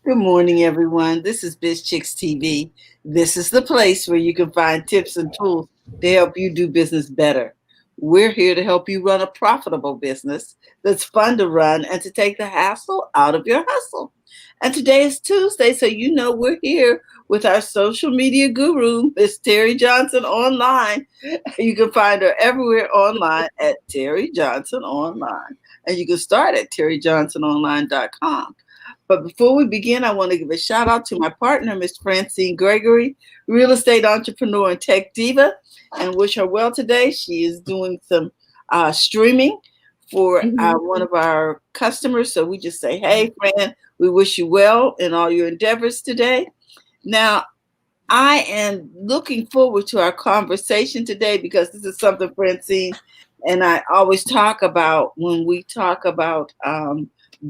Good morning, everyone. This is Biz Chicks TV. This is the place where you can find tips and tools to help you do business better. We're here to help you run a profitable business that's fun to run and to take the hassle out of your hustle. And today is Tuesday, so you know we're here with our social media guru, Miss Terry Johnson Online. You can find her everywhere online at Terry Johnson Online. And you can start at terryjohnsononline.com. But before we begin, I want to give a shout out to my partner, Miss Francine Gregory, real estate entrepreneur and tech diva, and wish her well today. She is doing some streaming for one of our customers. So we just say, hey, Fran, we wish you well in all your endeavors today. Now, I am looking forward to our conversation today because this is something Francine and I always talk about when we talk about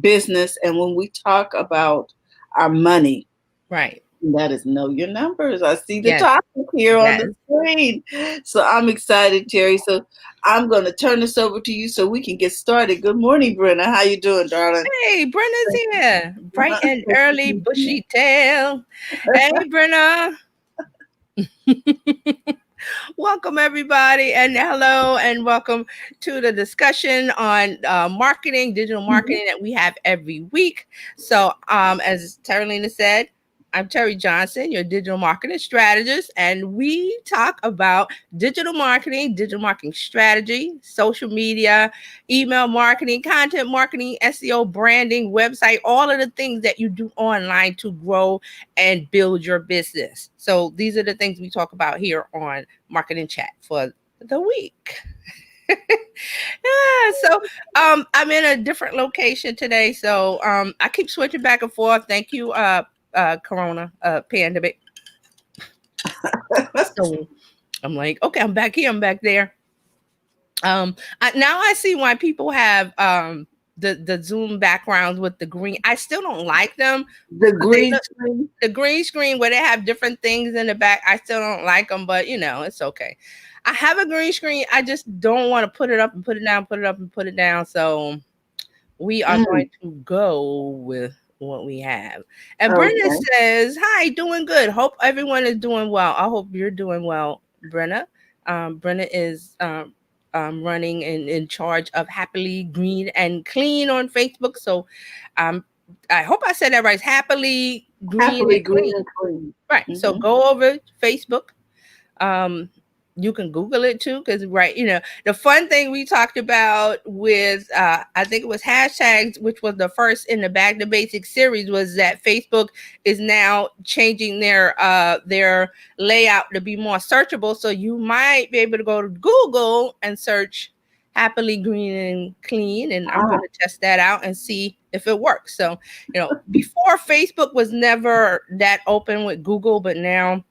business and when we talk about our money. Right. That is know your numbers. I see the topic here on the screen. So I'm excited, Terry. So I'm going to turn this over to you so we can get started. Good morning, Brenna. How you doing, darling? Hey, Brenna's here. Bright and early, bushy tail. Hey, Brenna. Welcome, everybody, and hello, and welcome to the discussion on marketing, digital marketing that we have every week. So, as Terralina said, I'm Terry Johnson, your digital marketing strategist, and we talk about digital marketing strategy, social media, email marketing, content marketing, SEO, branding, website, all of the things that you do online to grow and build your business. So these are the things we talk about here on Marketing Chat for the week. So I'm in a different location today, so I keep switching back and forth. Thank you, Corona pandemic. So I'm like, okay, I'm back here, I'm back there. Now I see why people have the Zoom backgrounds with the green. I still don't like them. The green screen. The green screen where they have different things in the back. I still don't like them, but it's okay. I have a green screen. I just don't want to put it up and put it down, put it up and put it down. So we are going to go with what we have. And Brenna says, hi, doing good. Hope everyone is doing well. I hope you're doing well, Brenna. Brenna is running and in charge of Happily Green and Clean on Facebook. So I hope I said that right. Happily Green and Clean. Right. Mm-hmm. So go over Facebook. You can Google it too, because the fun thing we talked about with I think it was hashtags, which was the first in the Back to Basics series, was that Facebook is now changing their layout to be more searchable. So you might be able to go to Google and search Happily Green and Clean, and I'm going to test that out and see if it works. So before, Facebook was never that open with Google, but now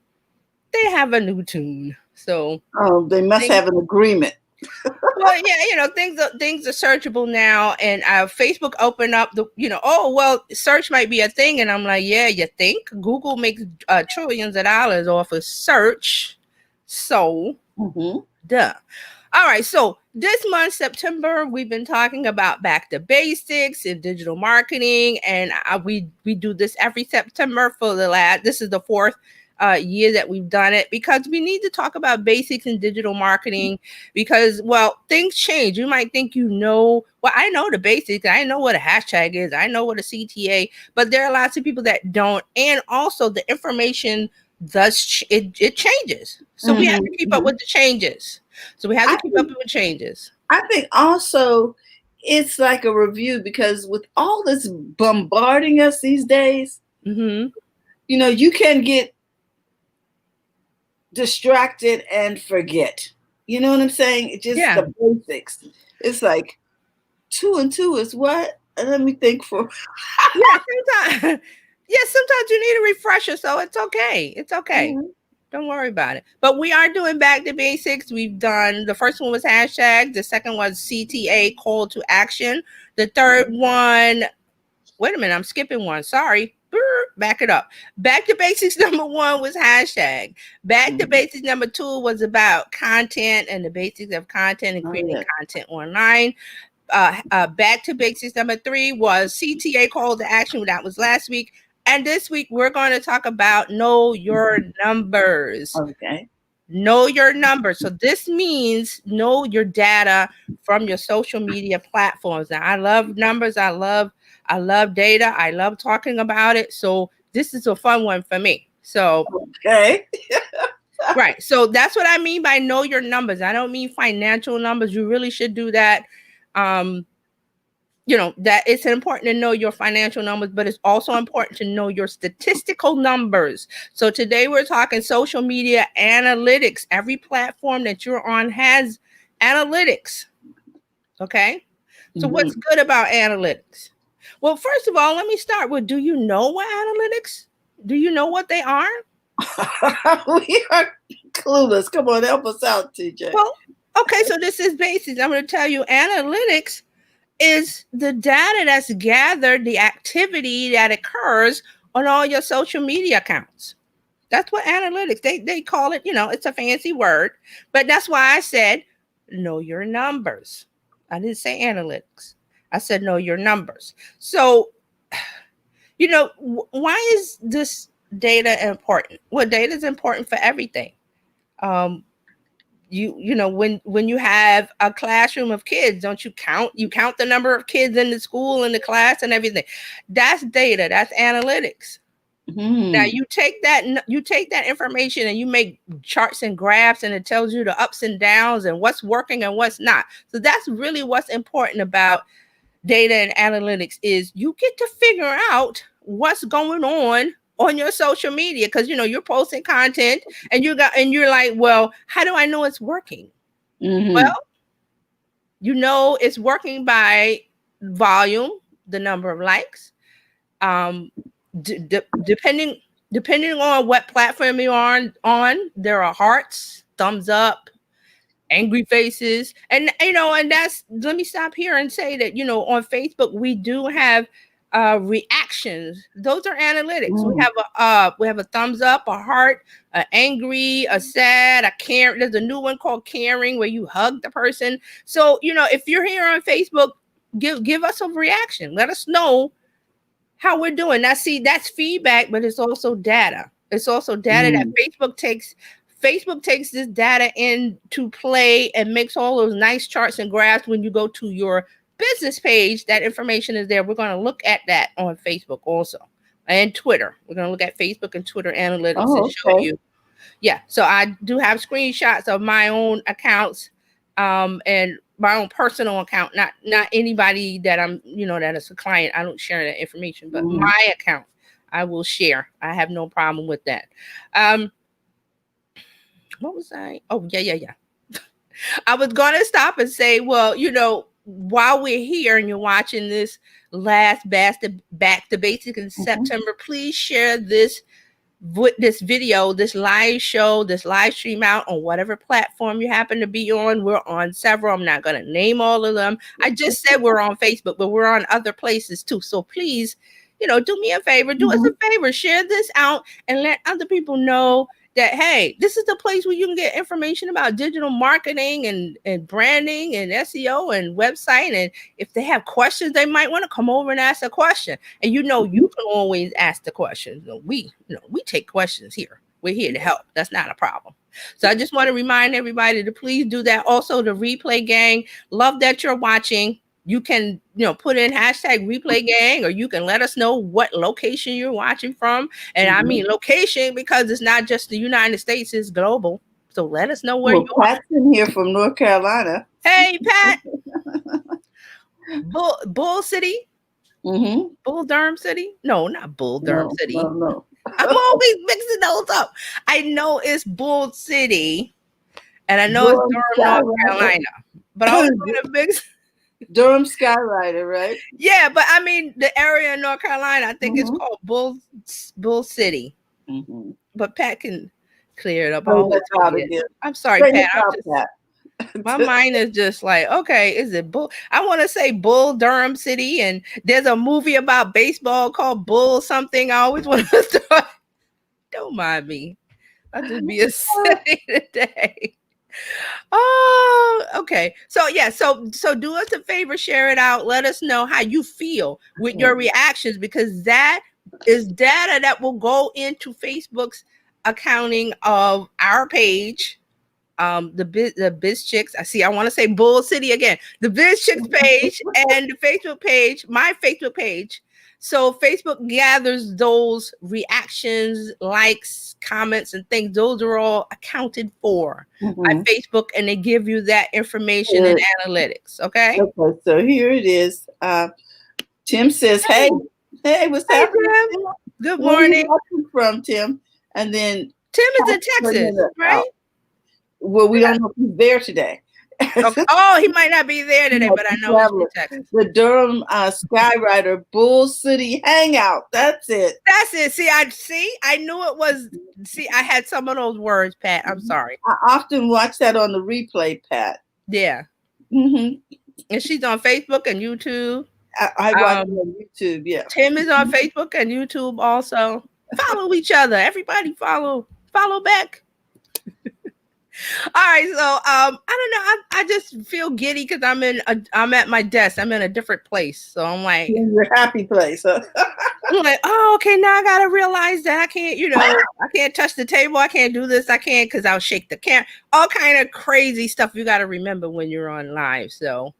they have a new tune. So they must have an agreement. Well, yeah, things are searchable now, and Facebook opened up search might be a thing, and I'm like, yeah, you think Google makes trillions of dollars off of search, so duh. All right, so this month, September, we've been talking about back to basics in digital marketing, and we do this every September for this is the fourth year that we've done it, because we need to talk about basics in digital marketing, because things change. You might think I know the basics, I know what a hashtag is, I know what a CTA, but there are lots of people that don't, and also the information it changes, so we have to keep up with the changes. So we have to keep up with changes. I think also it's like a review, because with all this bombarding us these days, you can get distracted and forget. You know what I'm saying? It's just the basics. It's like 2 and 2 is what? Let me think for. Sometimes you need a refresher, so it's okay. It's okay. Don't worry about it. But we are doing back to basics. We've done, the first one was hashtag. The second was CTA, call to action. The third one, wait a minute, I'm skipping one. Sorry. Back it up. Back to basics number 1 was hashtag. Back to basics number 2 was about content and the basics of content and creating content online. Back to basics number 3 was CTA, call to action. That was last week. And this week we're going to talk about know your numbers. Okay. Know your numbers. So this means know your data from your social media platforms. Now I love numbers. I love data. I love talking about it. So this is a fun one for me. So Okay. right. So that's what I mean by know your numbers. I don't mean financial numbers. You really should do that. Um, that it's important to know your financial numbers, but it's also important to know your statistical numbers. So today we're talking social media analytics. Every platform that you're on has analytics. Okay. So what's Mhm. good about analytics? Well, first of all, let me start with, do you know what analytics? Do you know what they are? We are clueless. Come on, help us out, TJ. Well, okay, so this is basics. I'm going to tell you analytics is the data that's gathered, the activity that occurs on all your social media accounts. That's what analytics, they call it, it's a fancy word, but that's why I said know your numbers. I didn't say analytics. I said know your numbers. So, why is this data important? Well, data is important for everything. Um, when you have a classroom of kids, don't you count the number of kids in the school, in the class, and everything? That's data. That's analytics. Now Hmm. you take that information and you make charts and graphs, and it tells you the ups and downs and what's working and what's not. So that's really what's important about data and analytics, is you get to figure out what's going on your social media, because you're posting content, and you're like, well, how do I know it's working? Well, Hmm. it's working by volume, the number of likes. Um, depending on what platform you're on, there are hearts, thumbs up, angry faces, and that's, let me stop here and say that on Facebook we do have reactions. Those are analytics. We Hmm. have a thumbs up, a heart, a angry, a sad, a care. There's a new one called caring, where you hug the person. So if you're here on Facebook, give us a reaction. Let us know how we're doing. Now, see, that's feedback, but it's also data. It's also data that Hmm. Facebook takes this data into play and makes all those nice charts and graphs. When you go to your business page, that information is there. We're going to look at that on Facebook also, and Twitter. We're going to look at Facebook and Twitter analytics and Oh, show okay. you. Yeah, so I do have screenshots of my own accounts, and my own personal account, not anybody that that is a client. I don't share that information, but Hmm. my account I will share. I have no problem with that. Um, what was I? Oh, yeah. I was gonna stop and say, well, while we're here and you're watching this last back to basic in Hmm. September, please share this video, this live show, this live stream out on whatever platform you happen to be on. We're on several. I'm not going to name all of them. I just said we're on Facebook, but we're on other places too. So please, do me a favor, do us Hmm. a favor, share this out and let other people know that, hey, this is the place where you can get information about digital marketing and branding and SEO and website. And if they have questions, they might want to come over and ask a question. And you can always ask the questions. We take questions here. We're here to help. That's not a problem. So I just want to remind everybody to please do that. Also, the replay gang, love that you're watching. You can, put in hashtag replay gang, or you can let us know what location you're watching from. And I Hmm. mean location, because it's not just the United States, it's global. So let us know where you Well, are. Pat's in here from North Carolina. Hey, Pat, Bull City, Hmm. Bull Durham City. No, not Bull Durham No, no, City. no. I'm always mixing those up. I know it's Bull City, and I know it's Durham Durham, North Skyrider. Carolina. But I always want to mix. Durham Skyrider, right? Yeah, but I mean the area in North Carolina, I think it's Hmm. called Bull City. Hmm. But Pat can clear it up. I Straighten always us out forget. again. I'm sorry, Straighten Pat. us I'm out, just Pat. my mind is just like, okay, is it Bull? I want to say Bull Durham City, and there's a movie about baseball called Bull something. I always want to start. Don't mind me. I'll just be a city today. Oh, okay. So yeah, so do us a favor, share it out. Let us know how you feel with your reactions, because that is data that will go into Facebook's accounting of our page, the Biz Chicks. I want to say Bull City again. The Biz Chicks page and the Facebook page, my Facebook page. So Facebook gathers those reactions, likes, comments, and things. Those are all accounted for by Facebook, and they give you that information in analytics. Okay. Okay, so here it is. Tim says, "Hey, what's Hey, happening? Tim. Good Where are you morning. watching from, Tim?" And then Tim is in Texas, right? Well, we don't know if he's there today. Okay. Oh, he might not be there today, but I know he's in Texas. The Durham Skyrider Bull City Hangout. That's it. That's it. I knew it was. See, I had some of those words, Pat. I'm sorry. I often watch that on the replay, Pat. Yeah. Mm-hmm. And she's on Facebook and YouTube. I watch it on YouTube. Yeah. Tim is on Facebook and YouTube also. Follow each other. Everybody follow back. All right, so I don't know. I just feel giddy because I'm at my desk. I'm in a different place, so I'm like, in your happy place. Huh? I'm like, oh, okay. Now I gotta realize that I can't, I can't touch the table. I can't do this. I can't because I'll shake the camera. All kind of crazy stuff you got to remember when you're on live. So,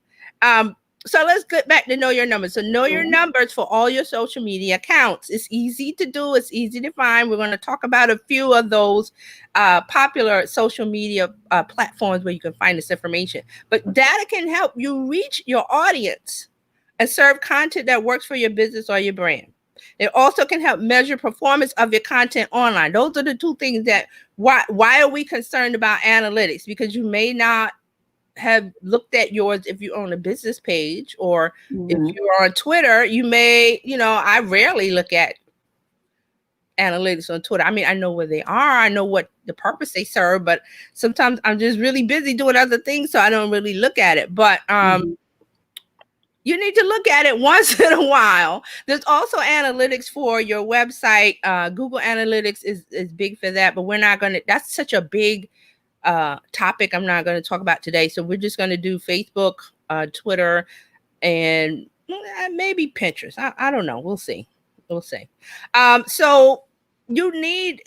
so let's get back to know your numbers. So know your numbers for all your social media accounts. It's easy to do. It's easy to find. We're going to talk about a few of those popular social media platforms where you can find this information. But data can help you reach your audience and serve content that works for your business or your brand. It also can help measure performance of your content online. Those are the two things that why are we concerned about analytics? Because you may not have looked at yours if you own a business page, or if you're on Twitter, you may, I rarely look at analytics on Twitter. I mean, I know where they are, I know what the purpose they serve, but sometimes I'm just really busy doing other things, so I don't really look at it. But you need to look at it once in a while. There's also analytics for your website. Google Analytics is big for that, but that's such a big topic I'm not going to talk about today. So we're just going to do Facebook, Twitter, and maybe Pinterest. I don't know. We'll see. So you need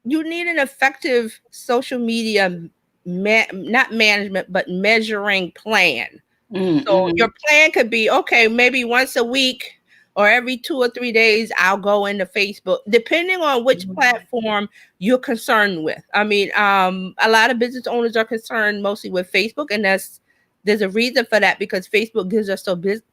an effective social media, not management, but measuring plan. So your plan could be, okay, maybe once a week or every 2 or 3 days, I'll go into Facebook, depending on which platform you're concerned with. I mean, a lot of business owners are concerned mostly with Facebook, and there's a reason for that, because Facebook gives us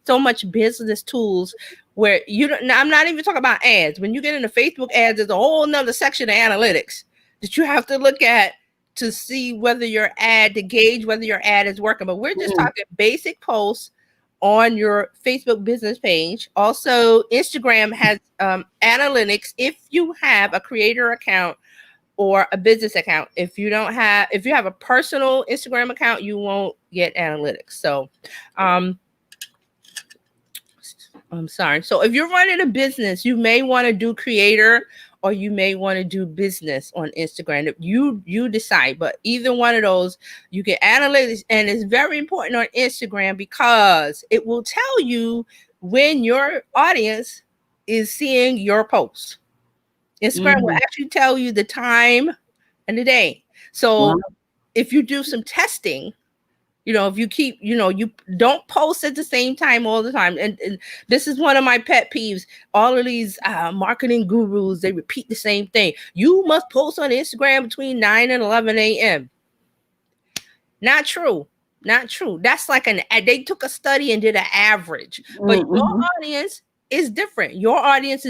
so much business tools where I'm not even talking about ads. When you get into Facebook ads, there's a whole nother section of analytics that you have to look at to see to gauge whether your ad is working. But we're just talking basic posts on your Facebook business page. Also, Instagram has analytics if you have a creator account or a business account. If you have a personal Instagram account, you won't get analytics. So I'm sorry. So if you're running a business, you may want to do creator, or you may want to do business on Instagram. You decide, but either one of those, you get analytics, and it's very important on Instagram because it will tell you when your audience is seeing your posts. Instagram will actually tell you the time and the day. So if you do some testing, if you keep, you don't post at the same time all the time. And this is one of my pet peeves. All of these marketing gurus, they repeat the same thing. You must post on Instagram between 9 and 11 a.m. Not true. That's like they took a study and did an average. But your audience is different. Your audience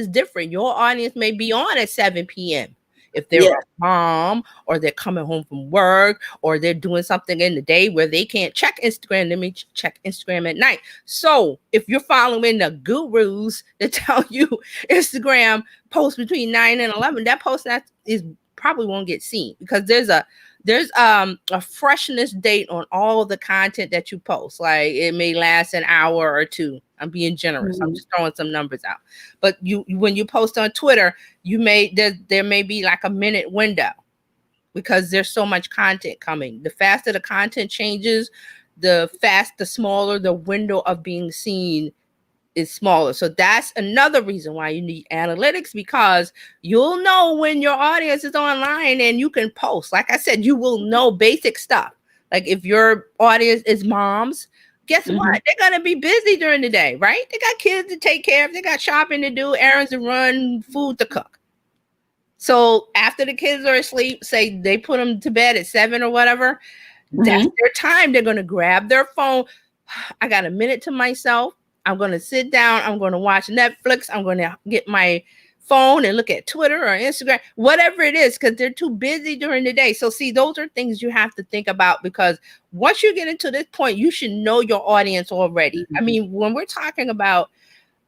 may be on at 7 p.m. If they're a mom, or they're coming home from work, or they're doing something in the day where they can't check Instagram, they may check Instagram at night. So if you're following the gurus that tell you Instagram post between 9 and 11, that post that is probably won't get seen, because there's a freshness date on all of the content that you post. Like, it may last an hour or two. I'm being generous. I'm just throwing some numbers out. But when you post on Twitter, there may be like a minute window, because there's so much content coming. The faster the content changes, the smaller the window of being seen is smaller. So that's another reason why you need analytics, because you'll know when your audience is online and you can post. Like I said, you will know basic stuff. Like if your audience is moms, guess what? They're going to be busy during the day, right? They got kids to take care of, they got shopping to do, errands to run, food to cook. So after the kids are asleep, say they put them to bed at 7 or whatever, that's their time. They're going to grab their phone. I got a minute to myself. I'm going to sit down. I'm going to watch Netflix. I'm going to get my phone and look at Twitter or Instagram, whatever it is, because they're too busy during the day. So see, those are things you have to think about, because once you get into this point, you should know your audience already. I mean, when we're talking about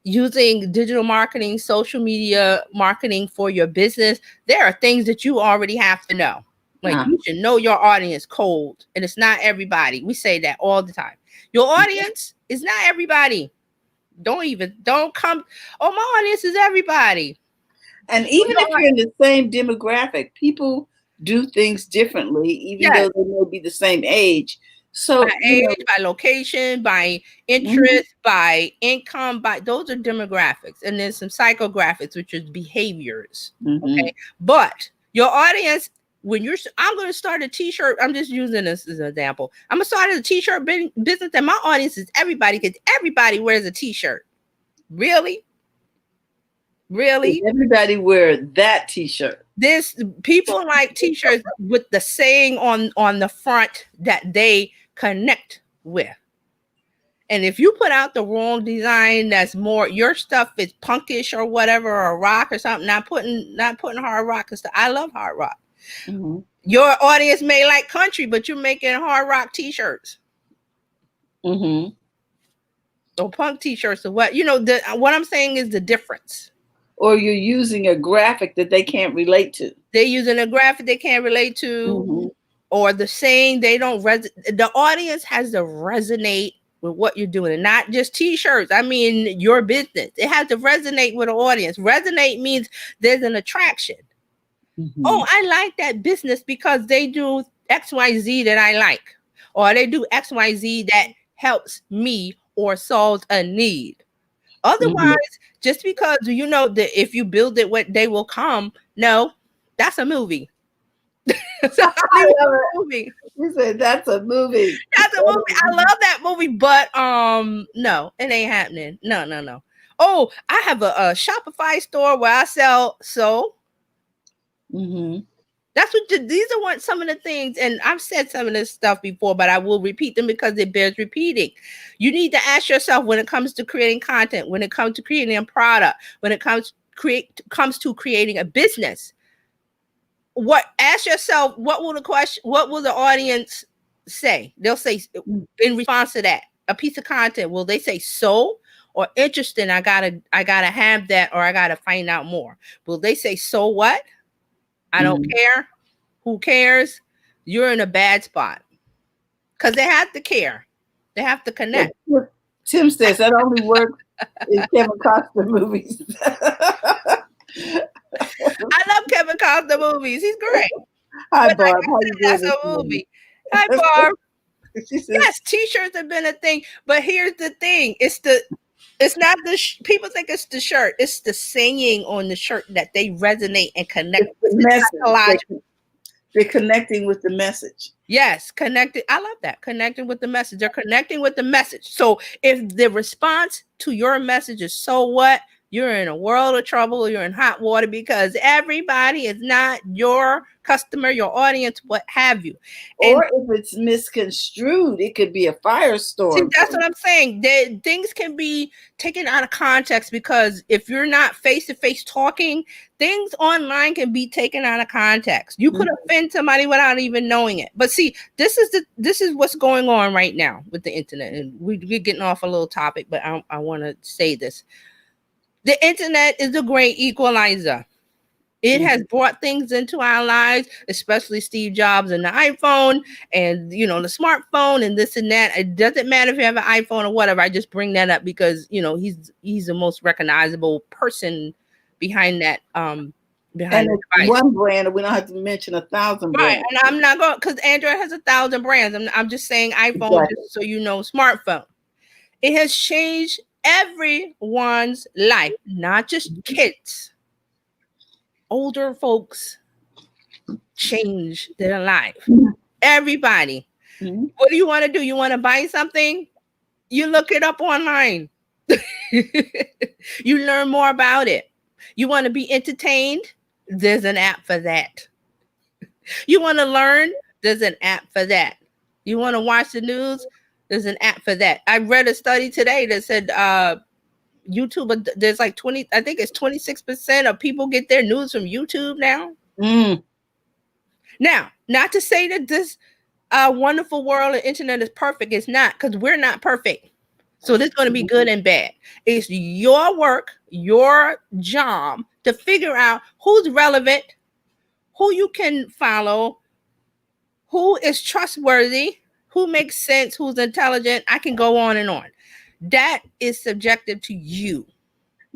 using digital marketing, social media marketing for your business, there are things that you already have to know. Like you should know your audience cold, and it's not everybody. We say that all the time. Your audience is not everybody. Don't come. Oh, my audience is everybody. And even if you're in the same demographic, people do things differently, even though they may be the same age. So by age, by location, by interest, by income, by those are demographics, and then some psychographics, which is behaviors. Okay, but your audience, when I'm going to start a t-shirt, I'm just using this as an example. I'm going to start a t-shirt business, and my audience is everybody, because everybody wears a t-shirt. Really? Everybody wear that t-shirt. This people like t-shirts with the saying on the front that they connect with. And if you put out the wrong design, that's more your stuff is punkish or whatever, or rock or something. Not putting hard rock and stuff. I love hard rock. Your audience may like country, but you're making hard rock t-shirts. Or punk t-shirts or what? What I'm saying is the difference. Or you're using a graphic that they can't relate to. They're using a graphic they can't relate to, or the saying they don't the audience has to resonate with what you're doing, and not just t-shirts. I mean, your business. It has to resonate with the audience. Resonate means there's an attraction. Oh, I like that business because they do XYZ that I like, or they do XYZ that helps me or solves a need. Otherwise, just because that if you build it, what they will come. No, that's a movie. It's a movie. You said that's a movie. That's a movie. I love that movie, but no, it ain't happening. No. Oh, I have a Shopify store where I sell That's these are some of the things, and I've said some of this stuff before, but I will repeat them because it bears repeating. You need to ask yourself, when it comes to creating content, when it comes to creating a product, when it comes to creating a business, ask yourself, what will the audience say? They'll say, in response to that, a piece of content, will they say so or interesting? I gotta have that, or I gotta find out more. Will they say so what? I don't care. Who cares? You're in a bad spot, because they have to care. They have to connect. Tim says that only works in Kevin Costner movies. I love Kevin Costner movies. He's great. Hi, Barb. How you doing? That's a movie. Hi, Barb. Yes, t-shirts have been a thing, but here's the thing: it's not people think it's the shirt. It's the saying on the shirt that they resonate and connect with the message. They're connecting with the message. Yes, connected. I love that. Connecting with the message. They're connecting with the message. So if the response to your message is so what, you're in a world of trouble. You're in hot water, because everybody is not your customer, your audience, what have you. Or if it's misconstrued, it could be a firestorm. See, that's what I'm saying. Things can be taken out of context, because if you're not face-to-face talking, things online can be taken out of context. You could offend somebody without even knowing it. But see, this is what's going on right now with the internet. And we're getting off a little topic, but I want to say this. The internet is a great equalizer. It has brought things into our lives, especially Steve Jobs and the iPhone and, the smartphone and this and that. It doesn't matter if you have an iPhone or whatever. I just bring that up because, he's the most recognizable person behind that. Behind one brand, we don't have to mention 1,000 brands. Right, and I'm not going, because Android has 1,000 brands. I'm just saying iPhone, just so you know, smartphone. It has changed everyone's life, not just kids. Older folks change their life. Everybody. Mhm. What do you want to do? You want to buy something? You look it up online. You learn more about it. You want to be entertained? There's an app for that. You want to learn? There's an app for that. You want to watch the news? There's an app for that. I read a study today that said YouTube, there's like 20, I think it's 26% of people get their news from YouTube now. Mm. Now, not to say that this wonderful world of internet is perfect. It's not, because we're not perfect. So there's going to be good and bad. It's your work, your job to figure out who's relevant, who you can follow, who is trustworthy, who makes sense, who's intelligent. I can go on and on. That is subjective to you.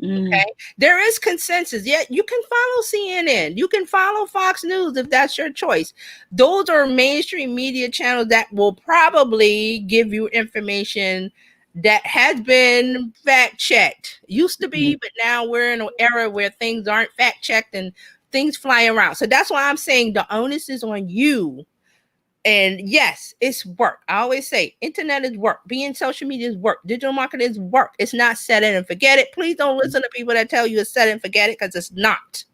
Okay. There is consensus. Yeah, you can follow CNN. You can follow Fox News if that's your choice. Those are mainstream media channels that will probably give you information that has been fact checked. Used to be, but now we're in an era where things aren't fact checked and things fly around. So that's why I'm saying the onus is on you. And yes, it's work. I always say internet is work. Being social media is work. Digital marketing is work. It's not set it and forget it. Please don't listen to people that tell you it's set it and forget it, because it's not.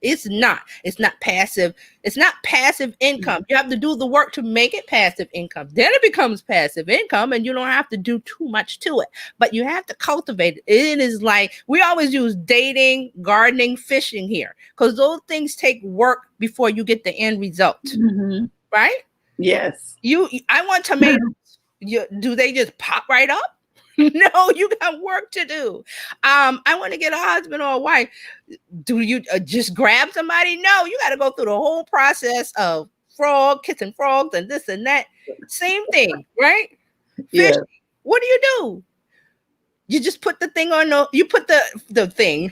It's not. It's not passive. It's not passive income. You have to do the work to make it passive income. Then it becomes passive income and you don't have to do too much to it. But you have to cultivate it. It is like, we always use dating, gardening, fishing here, because those things take work before you get the end result. Right? Yes. I want tomatoes. Do they just pop right up? No, you got work to do. I want to get a husband or a wife. Do you just grab somebody? No, you got to go through the whole process of kissing frogs and this and that. Same thing, right? Yeah. What do? You just put the thing on you put the thing.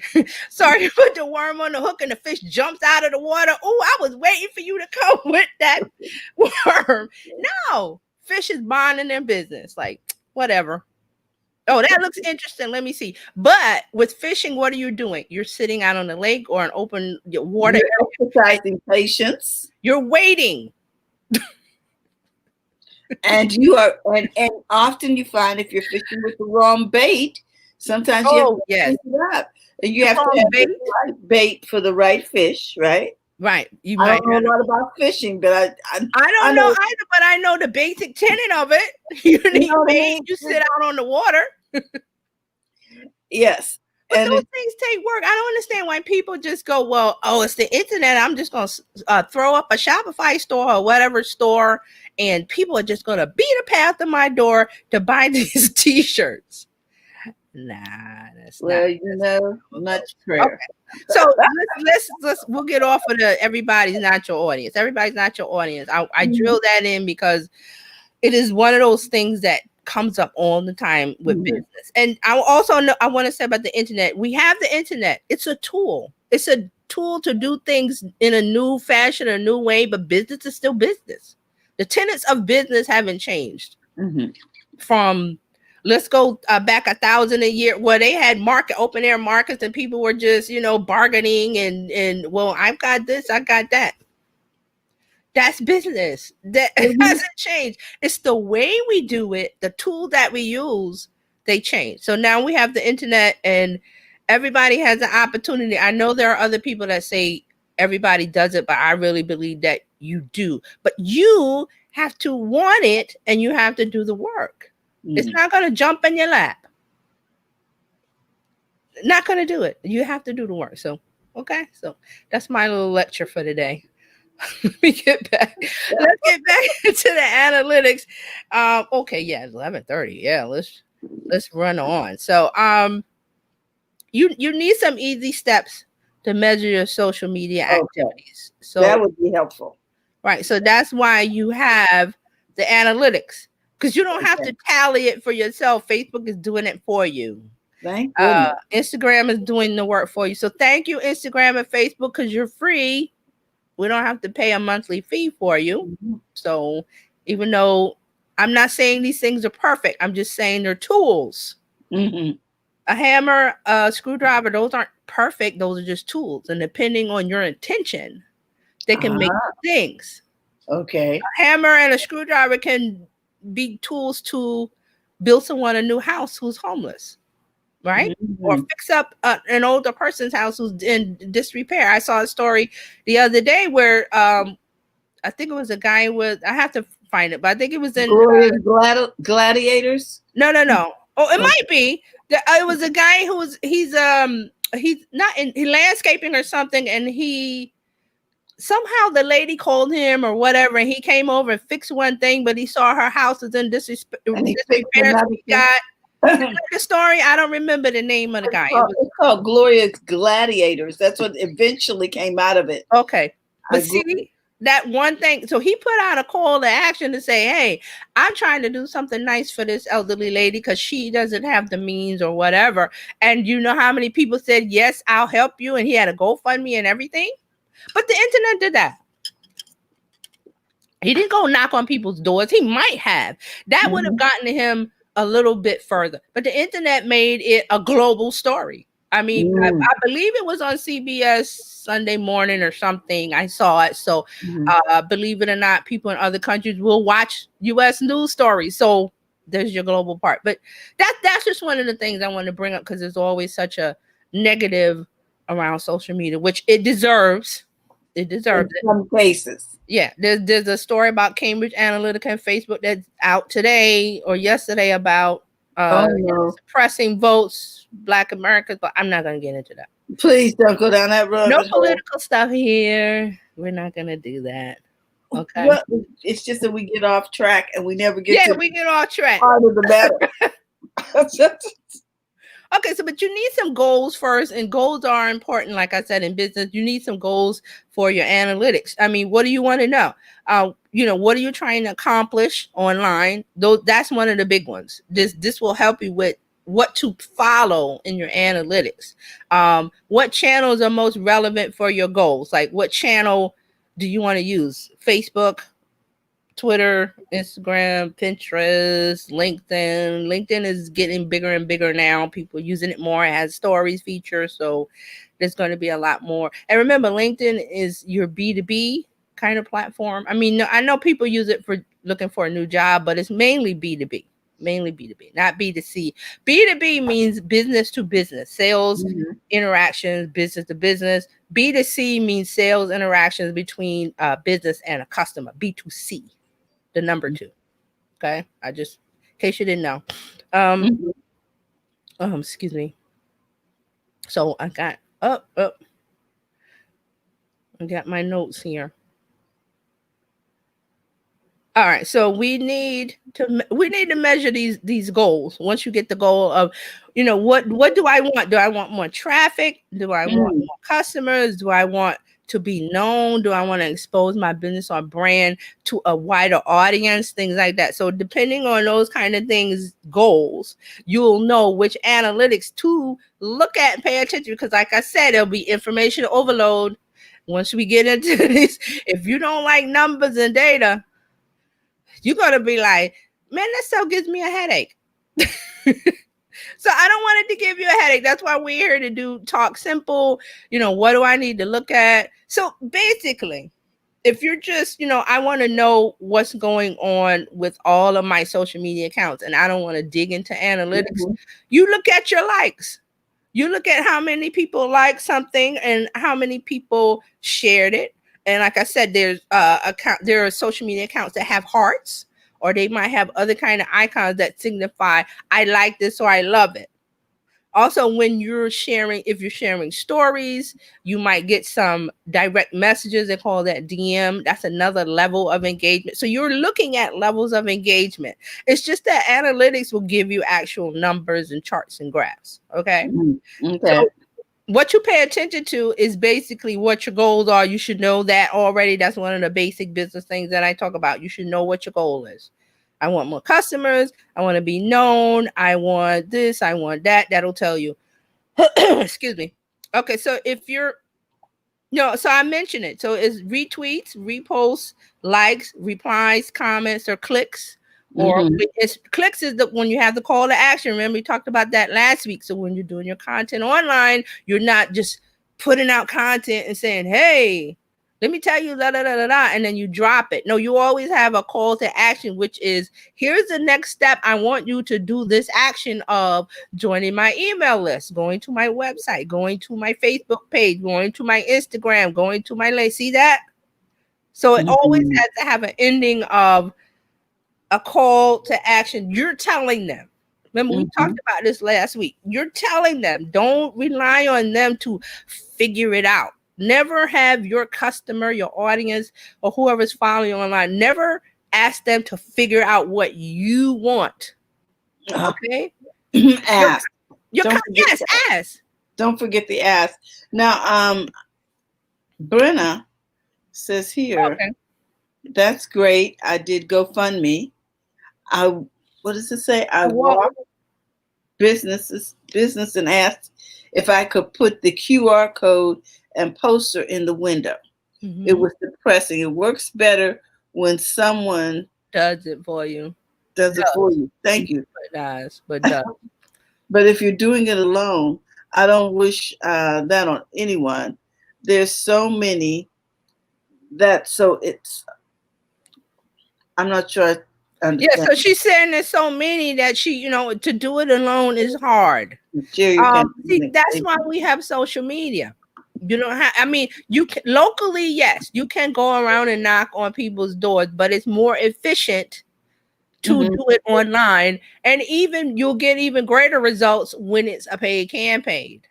Sorry, you put the worm on the hook and the fish jumps out of the water. Oh, I was waiting for you to come with that worm. No, fish is minding their business. Like, whatever. Oh, that looks interesting. Let me see. But with fishing, what are you doing? You're sitting out on the lake or an open water. You're exercising patience. You're waiting. And you are, and often you find if you're fishing with the wrong bait, sometimes you have to pick it up. And you have to have the right bait for the right fish, right? Right. I don't know a lot about fishing, but I don't know either, but I know the basic tenet of it. You need bait, you sit out on the water. Yes. But those things take work. I don't understand why people just go, well, it's the internet. I'm just going to throw up a Shopify store or whatever store, and people are just going to beat a path to my door to buy these T-shirts. Nah, that's much prayer. Okay. So we'll get off of everybody's not your audience. Everybody's not your audience. I drill that in because it is one of those things that comes up all the time with business. And I also know, I want to say about the internet. We have the internet. It's a tool. It's a tool to do things in a new fashion, a new way, but business is still business. The tenets of business haven't changed. From let's go back 1,000 a year where they had open air markets and people were just, bargaining and well, I've got this, I got that. That's business. That hasn't changed. It's the way we do it, the tool that we use, they change. So now we have the internet and everybody has an opportunity. I know there are other people that say everybody does it, but I really believe that you do. But you have to want it and you have to do the work. It's not going to jump in your lap. Not going to do it. You have to do the work. So, okay. So that's my little lecture for today. Let me get back. Let's get back into the analytics. Okay, yeah, it's 11:30. Yeah, let's run on. So, you need some easy steps to measure your social media activities. So that would be helpful. Right. So that's why you have the analytics, because you don't have to tally it for yourself. Facebook is doing it for you. Thank goodness. Instagram is doing the work for you. So thank you, Instagram and Facebook, because you're free. We don't have to pay a monthly fee for you. So even though I'm not saying these things are perfect, I'm just saying they're tools. A hammer, a screwdriver, those aren't perfect. Those are just tools. And depending on your intention, they can make Ah, things. okay. A hammer and a screwdriver can be tools to build someone a new house who's homeless, right? Or Mhm. fix up an older person's house who's in disrepair. I saw a story the other day where I think it was a guy with, I have to find it, but I think it was in Glorious gladiators. no. Oh, it Okay. might be. It was a guy who was he's not in he landscaping or something, and he somehow the lady called him or whatever, and he came over and fixed one thing, but he saw her house was in And he picked disrepair, so another he thing. got the story. I don't remember the name of the guy. It was It's called Glorious Gladiators. That's what eventually came out of it. okay. I But grew. see, that one thing, so he put out a call to action to say, hey, I'm trying to do something nice for this elderly lady because she doesn't have the means or whatever. And you know how many people said, yes, I'll help you. And he had a GoFundMe and everything. But the internet did that. He didn't go knock on people's doors. He might have. That would have Mhm. gotten to him a little bit further. But the internet made it a global story. I mean, Mm. I believe it was on CBS Sunday morning or something. I saw it. So, Mhm. believe it or not, people in other countries will watch U.S. news stories. So there's your global part. But that's just one of the things I want to bring up because there's always such a negative around social media, which it deserves. It deserves In it. some cases. Yeah, there's a story about Cambridge Analytica and Facebook that's out today or yesterday about Oh no. suppressing votes, Black Americans, but I'm not gonna get into that. Please don't go down that No rabbit hole. political stuff here. We're not gonna do that. Okay. Well, it's just that we get off track and we never get Yeah, to the we get off track. heart of the matter. Okay, so but you need some goals first, and goals are important. Like I said, in business, you need some goals for your analytics. I mean, what do you want to know? What are you trying to accomplish online? Though that's one of the big ones. This will help you with what to follow in your analytics. What channels are most relevant for your goals? Like what channel do you want to use? Facebook, Twitter, Instagram, Pinterest, LinkedIn. LinkedIn is getting bigger and bigger now. People using it more. It has stories feature, so there's going to be a lot more. And remember, LinkedIn is your B2B kind of platform. I mean, I know people use it for looking for a new job, but it's mainly B2B. Mainly B2B, not B2C. B2B means business to business, sales Mhm. interactions, business to business. B2C means sales interactions between a business and a customer, B2C, the number two. Okay. I just, in case you didn't know. Um, Mhm. excuse me. So I got up. I got my notes here. All right. So we need to measure these goals. Once you get the goal of, what do I want? Do I want more traffic? Do I want Mm. more customers? Do I want to be known? Do I want to expose my business or brand to a wider audience? Things like that. So depending on those kind of things, goals, you'll know which analytics to look at and pay attention because, like I said, there'll be information overload once we get into this. If you don't like numbers and data, you're gonna be like, man, that stuff gives me a headache. So I don't want it to give you a headache. That's why we're here to do talk simple. What do I need to look at? So basically, if you're just, I want to know what's going on with all of my social media accounts and I don't want to dig into analytics, Mhm. you look at your likes. You look at how many people like something and how many people shared it. And like I said, there are social media accounts that have hearts, or they might have other kind of icons that signify I like this or I love it. Also, when if you're sharing stories, you might get some direct messages. They call that DM. That's another level of engagement. So you're looking at levels of engagement. It's just that analytics will give you actual numbers and charts and graphs. Okay. Mhm. So Okay. what you pay attention to is basically what your goals are. You should know that already. That's one of the basic business things that I talk about. You should know what your goal is. I want more customers. I want to be known. I want this. I want that. That'll tell you. Excuse me. Okay, so if you're no, so I mentioned it. So it's retweets, reposts, likes, replies, comments, or clicks. Or Mm-hmm. it's clicks is the when you have the call to action. Remember, we talked about that last week. So when you're doing your content online, you're not just putting out content and saying, "Hey, let me tell you, da da da da da," and then you drop it. No, you always have a call to action, which is here's the next step. I want you to do this action of joining my email list, going to my website, going to my Facebook page, going to my Instagram, going to my link. See that? So it always Mm-hmm. has to have an ending of a call to action. You're telling them. Remember, we Mm-hmm. talked about this last week. You're telling them. Don't rely on them to figure it out. Never have your customer, your audience, or whoever's following you online, never ask them to figure out what you want. Okay? Your, Ask. your, Don't forget. yes, ask. Don't forget the ask. Now, Brenna says here, Okay. that's great. I did GoFundMe. I what does it say? I Well, walked business and asked if I could put the QR code and poster in the window. It mm-hmm. was depressing. It works better when someone Does it for you. does it for Does. you. Thank you. But does. But does. But if you're doing it alone, I don't wish that on anyone. There's so many that so it's. I'm not sure I Yeah, understand. so she's saying there's so many that to do it alone is hard. Share your See, campaign. that's why we have social media. You don't have, I mean, you can locally, yes, you can go around and knock on people's doors, but it's more efficient to Mm-hmm. do it online. And even you'll get even greater results when it's a paid campaign.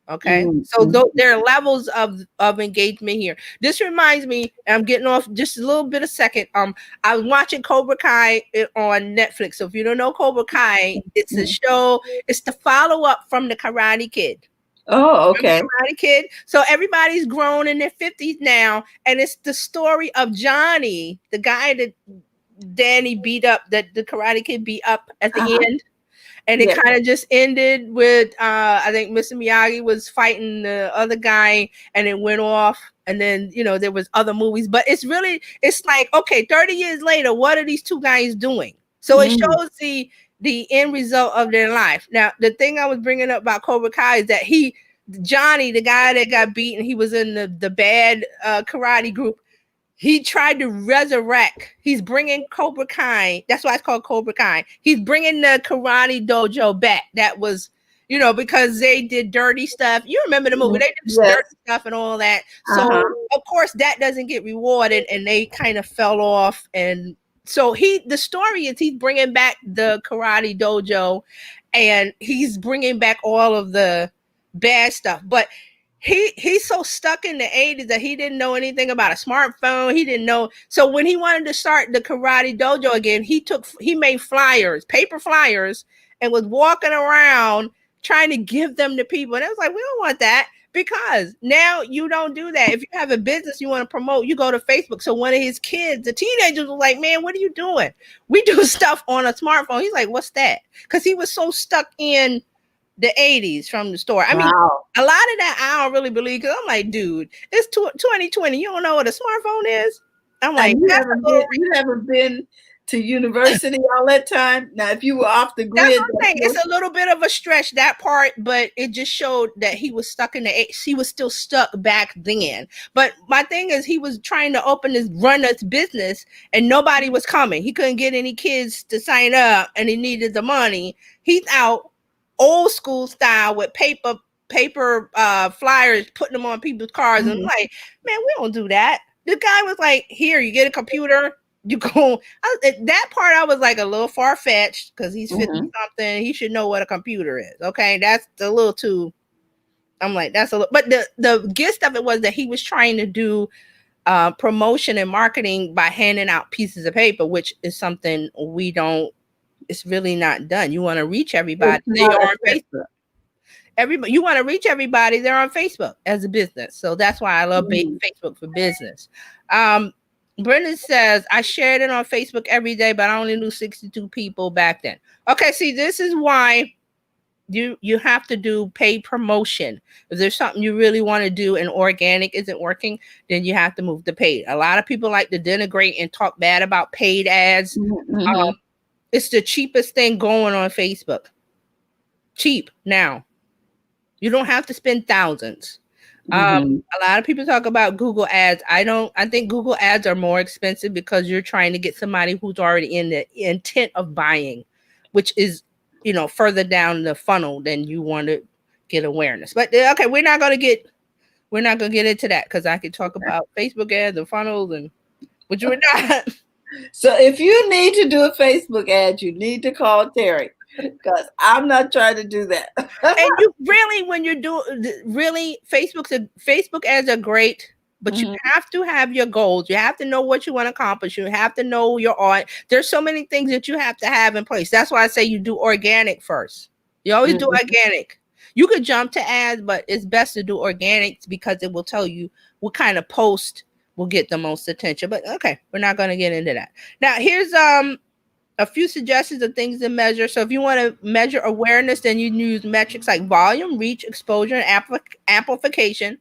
Okay. So Mm-hmm. there are levels of engagement here. This reminds me, I'm getting off just a little bit a second. I was watching Cobra Kai on Netflix. So if you don't know Cobra Kai, it's a show, it's the follow-up from the Karate Kid. Oh, Remember okay. Karate Kid? So everybody's grown in their 50s now, and it's the story of Johnny, the guy that Danny beat up, that the Karate Kid beat up at the Uh-huh. end. And it Yeah. kind of just ended with I think Mr. Miyagi was fighting the other guy, and it went off. And then there was other movies, but it's like, okay, 30 years later, what are these two guys doing? So it Mm-hmm. shows the end result of their life. Now, the thing I was bringing up about Cobra Kai is that Johnny, the guy that got beaten, he was in the bad karate group. He tried to resurrect. He's bringing Cobra Kai. That's why it's called Cobra Kai. He's bringing the karate dojo back. That was, because they did dirty stuff. You remember the movie? They did Yes. dirty stuff and all that. So, Uh-huh. of course, that doesn't get rewarded, and they kind of fell off. And so the story is he's bringing back the karate dojo, and he's bringing back all of the bad stuff. But he's so stuck in the 80s that he didn't know anything about a smartphone. He didn't know. So when he wanted to start the karate dojo again, he made flyers, paper flyers, and was walking around trying to give them to people. And it was like, we don't want that, because now you don't do that. If you have a business you want to promote, you go to Facebook. So one of his kids, the teenagers, was like, man, what are you doing? We do stuff on a smartphone. He's like, what's that? Because he was so stuck in the 80s from the store. I mean, Wow. a lot of that I don't really believe, because I'm like, dude, it's 2020. You don't know what a smartphone is? I'm like, And you haven't been to university all that time. Now, if you were off the that's grid, what I'm saying. It's a little bit of a stretch, that part, but it just showed that he was stuck in the 80s. He was still stuck back then. But my thing is, he was trying to run this business, and nobody was coming. He couldn't get any kids to sign up, and he needed the money. He's out old school style with paper flyers, putting them on people's cars. And I'm like, man, we don't do that. The guy was like, here, you get a computer, you go. That part I was like a little far fetched, because he's 50 something. He should know what a computer is. Okay, that's a little too. I'm like, that's a little. But the gist of it was that he was trying to do promotion and marketing by handing out pieces of paper, which is something we don't. It's really not done. You want to reach everybody. They are on Facebook. Everybody, you want to reach everybody. They're on Facebook as a business. So that's why I love Facebook for business. Brendan says, I shared it on Facebook every day, but I only knew 62 people back then. Okay, see, this is why you have to do paid promotion. If there's something you really want to do and organic isn't working, then you have to move to paid. A lot of people like to denigrate and talk bad about paid ads. It's the cheapest thing going on Facebook. Cheap now. You don't have to spend thousands. Mm-hmm. A lot of people talk about Google ads. I don't. I think Google ads are more expensive because you're trying to get somebody who's already in the intent of buying, which is, further down the funnel than you want to get awareness. But okay, we're not gonna get into that because I could talk about Facebook ads and funnels and which we're not. So if you need to do a Facebook ad, you need to call Terry because I'm not trying to do that. And you really, when you do, really, Facebook ads are great, but you Mhm, have to have your goals. You have to know what you want to accomplish. You have to know your art. There's so many things that you have to have in place. That's why I say you do organic first. You always do mhm, organic. You could jump to ads, but it's best to do organic because it will tell you what kind of post will get the most attention. But okay, we're not going to get into that. Now, here's a few suggestions of things to measure. So if you want to measure awareness, then you use metrics like volume, reach, exposure, and amplification.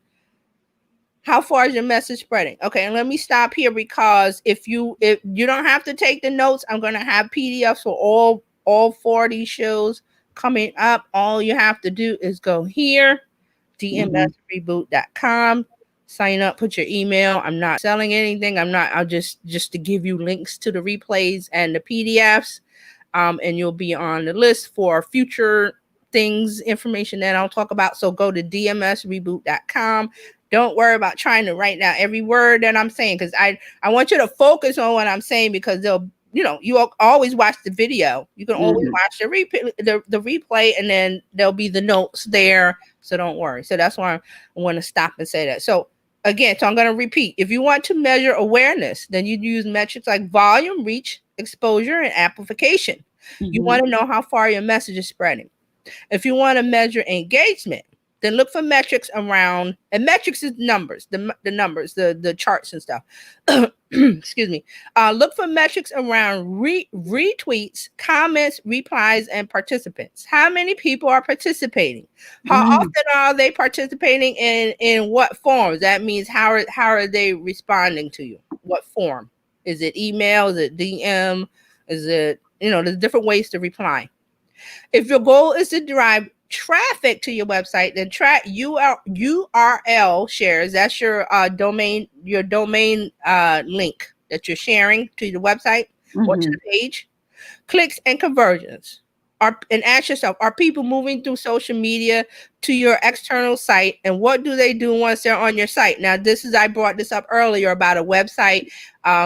How far is your message spreading? Okay, and let me stop here because if you don't have to take the notes, I'm gonna have PDFs for all 40 shows coming up. All you have to do is go here, mhm, dmsreboot.com, sign up, put your email. I'm not selling anything. I'll just to give you links to the replays and the PDFs, and you'll be on the list for future things, information that I'll talk about. So go to dmsreboot.com. Don't worry about trying to write down every word that I'm saying because I want you to focus on what I'm saying because you always watch the video. You can always mhm, watch the replay, and then there'll be the notes there. So don't worry. So that's why I want to stop and say that. So again, so I'm going to repeat. If you want to measure awareness, then you use metrics like volume, reach, exposure, and amplification. You mhm, want to know how far your message is spreading. If you want to measure engagement, then look for metrics around, and metrics is numbers, the numbers, the charts and stuff. Excuse me. Look for metrics around retweets, comments, replies, and participants. How many people are participating? How mhm, often are they participating, in what forms? That means how are they responding to you? What form? Is it email? Is it DM? Is it, there's different ways to reply. If your goal is to drive traffic to your website, then track URL shares. That's your domain link that you're sharing to the website or to mhm, the page. Clicks and conversions. And ask yourself, are people moving through social media to your external site, and what do they do once they're on your site? Now, I brought this up earlier about a website.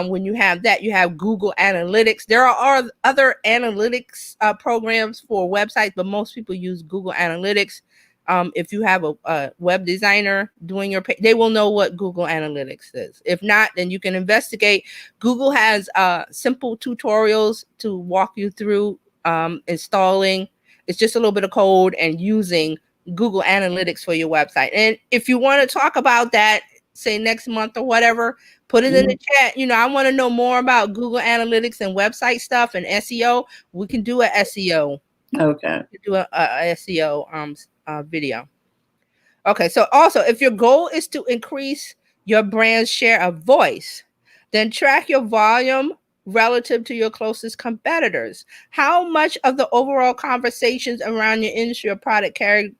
When you have that, you have Google Analytics. There are other analytics programs for websites, but most people use Google Analytics. If you have a web designer doing your page, they will know what Google Analytics is. If not, then you can investigate. Google has simple tutorials to walk you through installing. It's just a little bit of code and using Google Analytics for your website. And if you want to talk about that, say next month or whatever, put it in mhm. the chat. I want to know more about Google Analytics and website stuff and SEO. We can do a SEO. Okay. We can do a SEO video. Okay, so also, if your goal is to increase your brand's share of voice, then track your volume relative to your closest competitors. How much of the overall conversations around your industry or product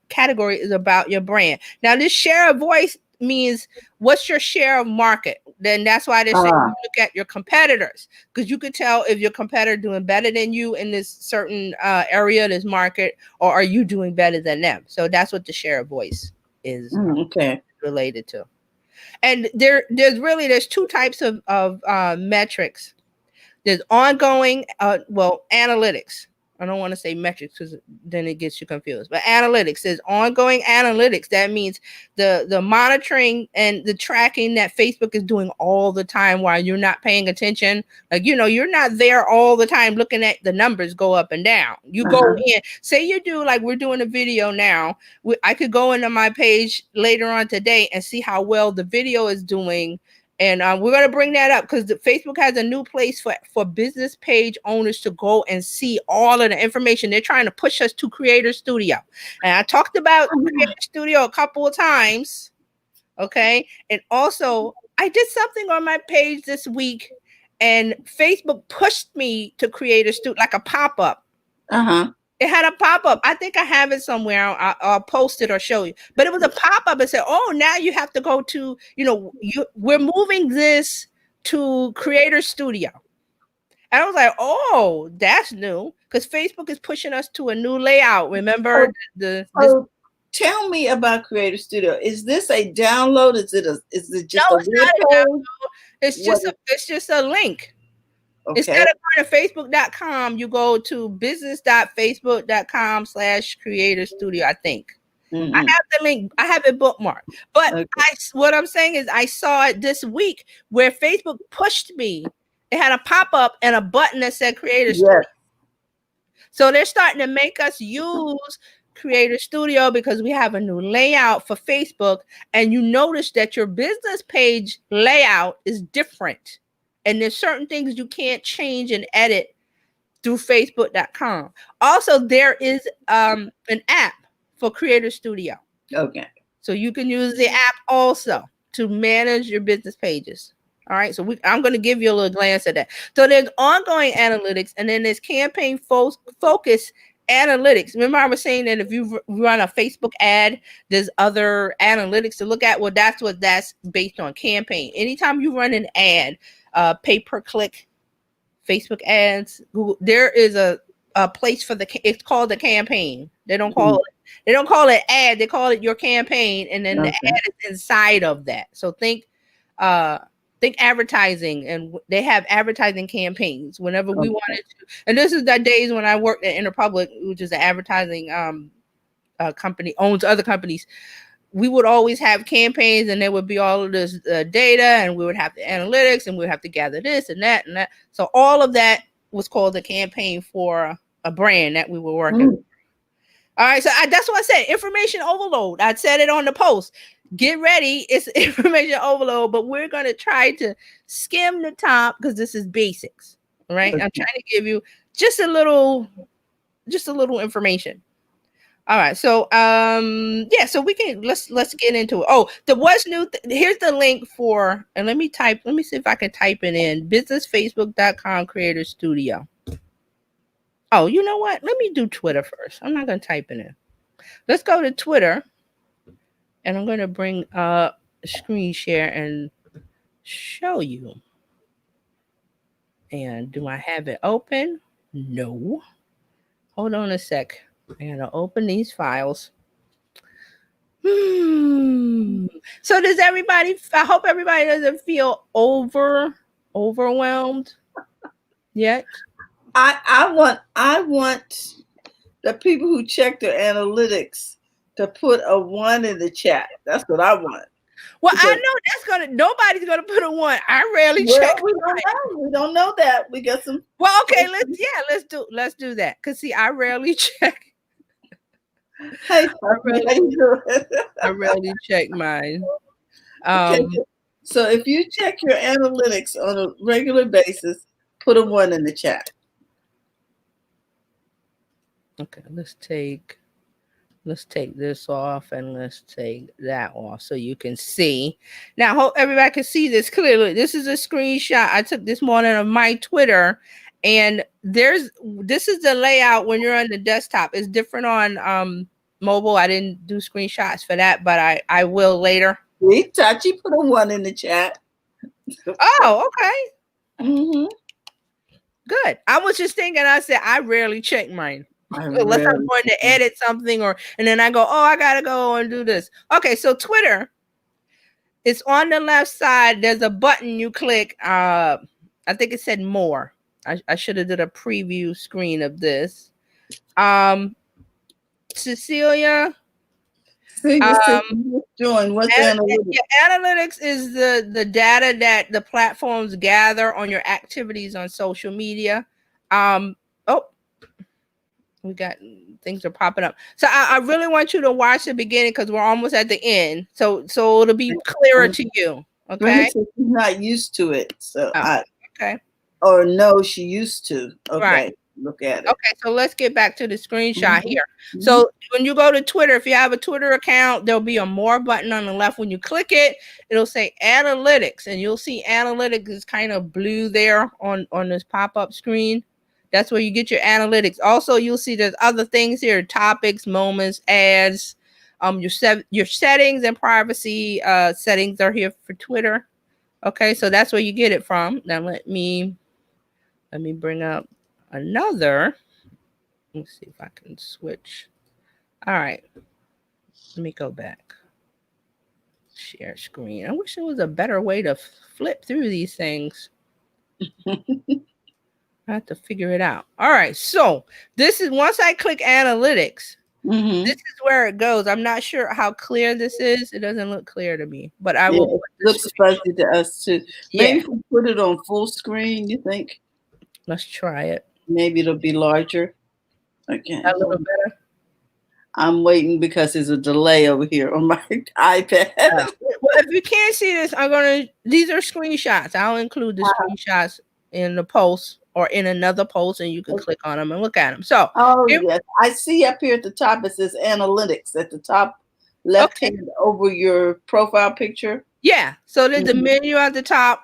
category is about your brand? Now, this share of voice means what's your share of market? Then that's why they're saying Ah, look at your competitors, because you could tell if your competitor doing better than you in this certain area, this market, or are you doing better than them? So that's what the share of voice is okay. related to. And there's two types of metrics. There's ongoing, analytics. I don't want to say metrics because then it gets you confused. But analytics is ongoing analytics. That means the monitoring and the tracking that Facebook is doing all the time while you're not paying attention. Like, you're not there all the time looking at the numbers go up and down. You go Uh-huh. in, say you do, like we're doing a video now. I could go into my page later on today and see how well the video is doing, and we're going to bring that up because Facebook has a new place for business page owners to go and see all of the information. They're trying to push us to Creator Studio. And I talked about Creator Studio a couple of times. Okay. And also, I did something on my page this week, and Facebook pushed me to create a like a pop-up. It had a pop-up. I think I have it somewhere. I'll post it or show you. But it was a pop-up and said, "Oh, now you have to go to, we're moving this to Creator Studio." And I was like, "Oh, that's new," because Facebook is pushing us to a new layout. Remember tell me about Creator Studio. Is this a download? Is it just no, a it's not a download. It's just a link. Okay. Instead of going to facebook.com, you go to business.facebook.com/creator studio, I think. I have the link. I have it bookmarked. But what I'm saying is I saw it this week where Facebook pushed me. It had a pop-up and a button that said Creator Studio. So they're starting to make us use Creator Studio because we have a new layout for Facebook. And you notice that your business page layout is different. And there's certain things you can't change and edit through facebook.com. Also, there is an app for Creator Studio. Okay. So you can use the app also to manage your business pages. All right. So I'm going to give you a little glance at that. So there's ongoing analytics, and then there's campaign focus analytics. Remember, I was saying that if you run a Facebook ad, there's other analytics to look at. Well, that's based on campaign. Anytime you run an ad, pay-per-click Facebook ads, Google, there is a place for it's called the campaign. They don't call it ad, they call it your campaign, and then the ad is inside of that. So think advertising, and they have advertising campaigns whenever we wanted to. And this is the days when I worked at Interpublic, which is an advertising company, owns other companies. We would always have campaigns, and there would be all of this data, and we would have the analytics, and we would have to gather this and that and that. So all of that was called a campaign for a brand that we were working with. All right, so that's what I said, information overload. I said it on the post. Get ready, it's information overload, but we're going to try to skim the top because this is basics, right? I'm trying to give you just a little information. All right, so so we can let's get into it. Oh, the what's new. Here's the link for, and let me see if I can type it in. businessfacebook.com Creator Studio. Oh, you know what? Let me do Twitter first. I'm not gonna type it in. Let's go to Twitter, and I'm gonna bring up screen share and show you. And do I have it open? No. Hold on a sec. I gotta open these files. So does everybody? I hope everybody doesn't feel overwhelmed yet. I want the people who check their analytics to put a 1 in the chat. That's what I want. Well, because I know nobody's gonna put a 1. I rarely check. We don't know that. We got some. Well, okay, let's do that. Cause see, I rarely check. Hey, I rarely check mine. Okay. So if you check your analytics on a regular basis, put a 1 in the chat. Okay, let's take this off and let's take that off so you can see. Now, hope everybody can see this clearly. This is a screenshot I took this morning of my Twitter, and this is the layout when you're on the desktop. It's different on mobile. I didn't do screenshots for that, but I will later. Tachi put a 1 in the chat. Oh, okay. Good. I was just thinking, I said, I rarely check mine. Unless I'm going to edit something, and then I go, oh, I gotta go and do this. Okay, so Twitter, it's on the left side. There's a button you click. I think it said more. I should have did a preview screen of this. Cecilia. Join. What's analytics? Analytics is the data that the platforms gather on your activities on social media. We got things are popping up. So I really want you to watch the beginning because we're almost at the end. So it'll be clearer to you. Okay. She's not used to it. So okay. Or no, she used to. Okay. Right. look at it. Okay, so let's get back to the screenshot Mhm, here. mhm, So when you go to Twitter, if you have a Twitter account, there'll be a more button on the left. When you click it, it'll say analytics, and you'll see analytics is kind of blue there on this pop-up screen. That's where you get your analytics. Also, you'll see there's other things here: topics, moments, ads. Your settings and privacy settings are here for Twitter. Okay, so that's where you get it from. Now let me bring up another. Let's see if I can switch. All right, let me go back. Share screen. I wish there was a better way to flip through these things. I have to figure it out. All right, so this is once I click analytics, this mhm. is where it goes. I'm not sure how clear this is. It doesn't look clear to me, but I Yeah, will it put the looks screen. fuzzy to us too. Yeah, Maybe if we put it on full screen, you think let's try it. maybe it'll be larger. A Okay, little hold on. better. I'm waiting because there's a delay over here on my iPad. Well, if you can't see this, these are screenshots. I'll include the screenshots in the post or in another post, and you can click on them and look at them. So, Oh, here, yes. I see up here at the top, it says analytics at the top left okay, hand over your profile picture. yeah. So there's the Mhm. menu at the top,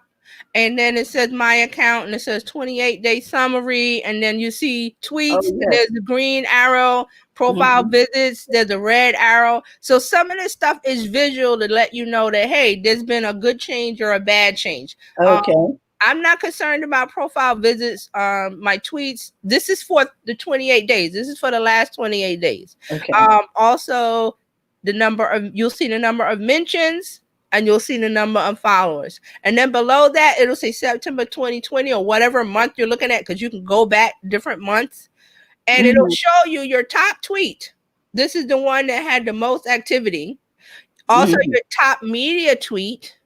and then it says my account, and it says 28-day summary, and then you see Oh, tweets, and yes. there's the green arrow, profile Mhm. visits, there's a red arrow. So some of this stuff is visual to let you know that hey, there's been a good change or a bad change. Um, Okay. I'm not concerned about profile visits. My tweets. This is for the 28 days. This is for the last 28 days. Okay. Also, you'll see the number of mentions and you'll see the number of followers. And then below that, it'll say September 2020 or whatever month you're looking at because you can go back different months and it'll Mhm. show you your top tweet. This is the one that had the most activity. Also, Mhm. your top media tweet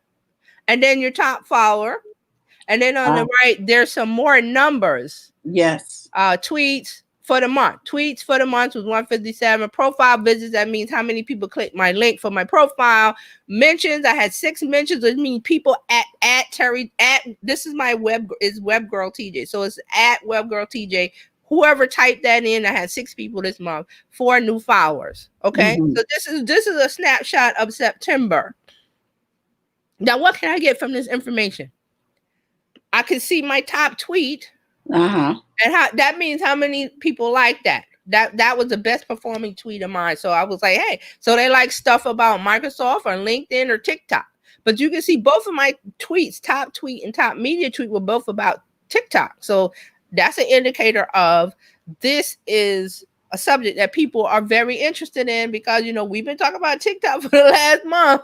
and then your top follower. And then on Ah, the right, there's some more numbers. yes. Tweets for the month. Tweets for the month was 157. Profile visits, that means how many people clicked my link for my profile. Mentions, I had 6 mentions, which means people at Terry at this is my web girl TJ. So it's at web girl TJ. Whoever typed that in, I had 6 people this month, 4 new followers. Okay. Mhm. So this is a snapshot of September. Now, what can I get from this information? I can see my top tweet. Uh-huh. And how that means how many people like that. That was the best performing tweet of mine. So I was like, hey, so they like stuff about Microsoft or LinkedIn or TikTok. But you can see both of my tweets, top tweet and top media tweet, were both about TikTok. So that's an indicator of this is a subject that people are very interested in because we've been talking about TikTok for the last month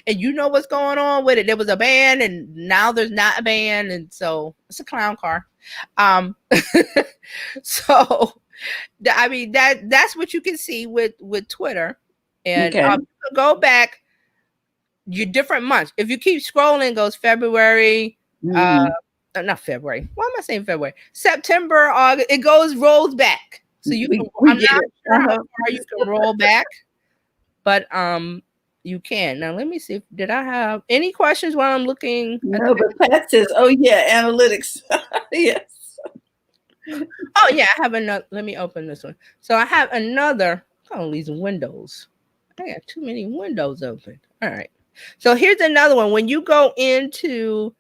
and you know what's going on with it. There was a ban and now there's not a ban, and so it's a clown car. Um, so I mean that's what you can see with Twitter, and Okay. go back your different months. If you keep scrolling, it goes February, Mhm. not February. Why am I saying February? September, August. It rolls back. So you can. We I'm get not it. sure how Uh-huh. far you can roll back, but you can. Now let me see. Did I have any questions while I'm looking at No, but Pat says, "Oh yeah, analytics." Yes. Oh yeah, I have another. Let me open this one. So I have another. Oh, these windows. I got too many windows open. All right. So here's another one. When you go into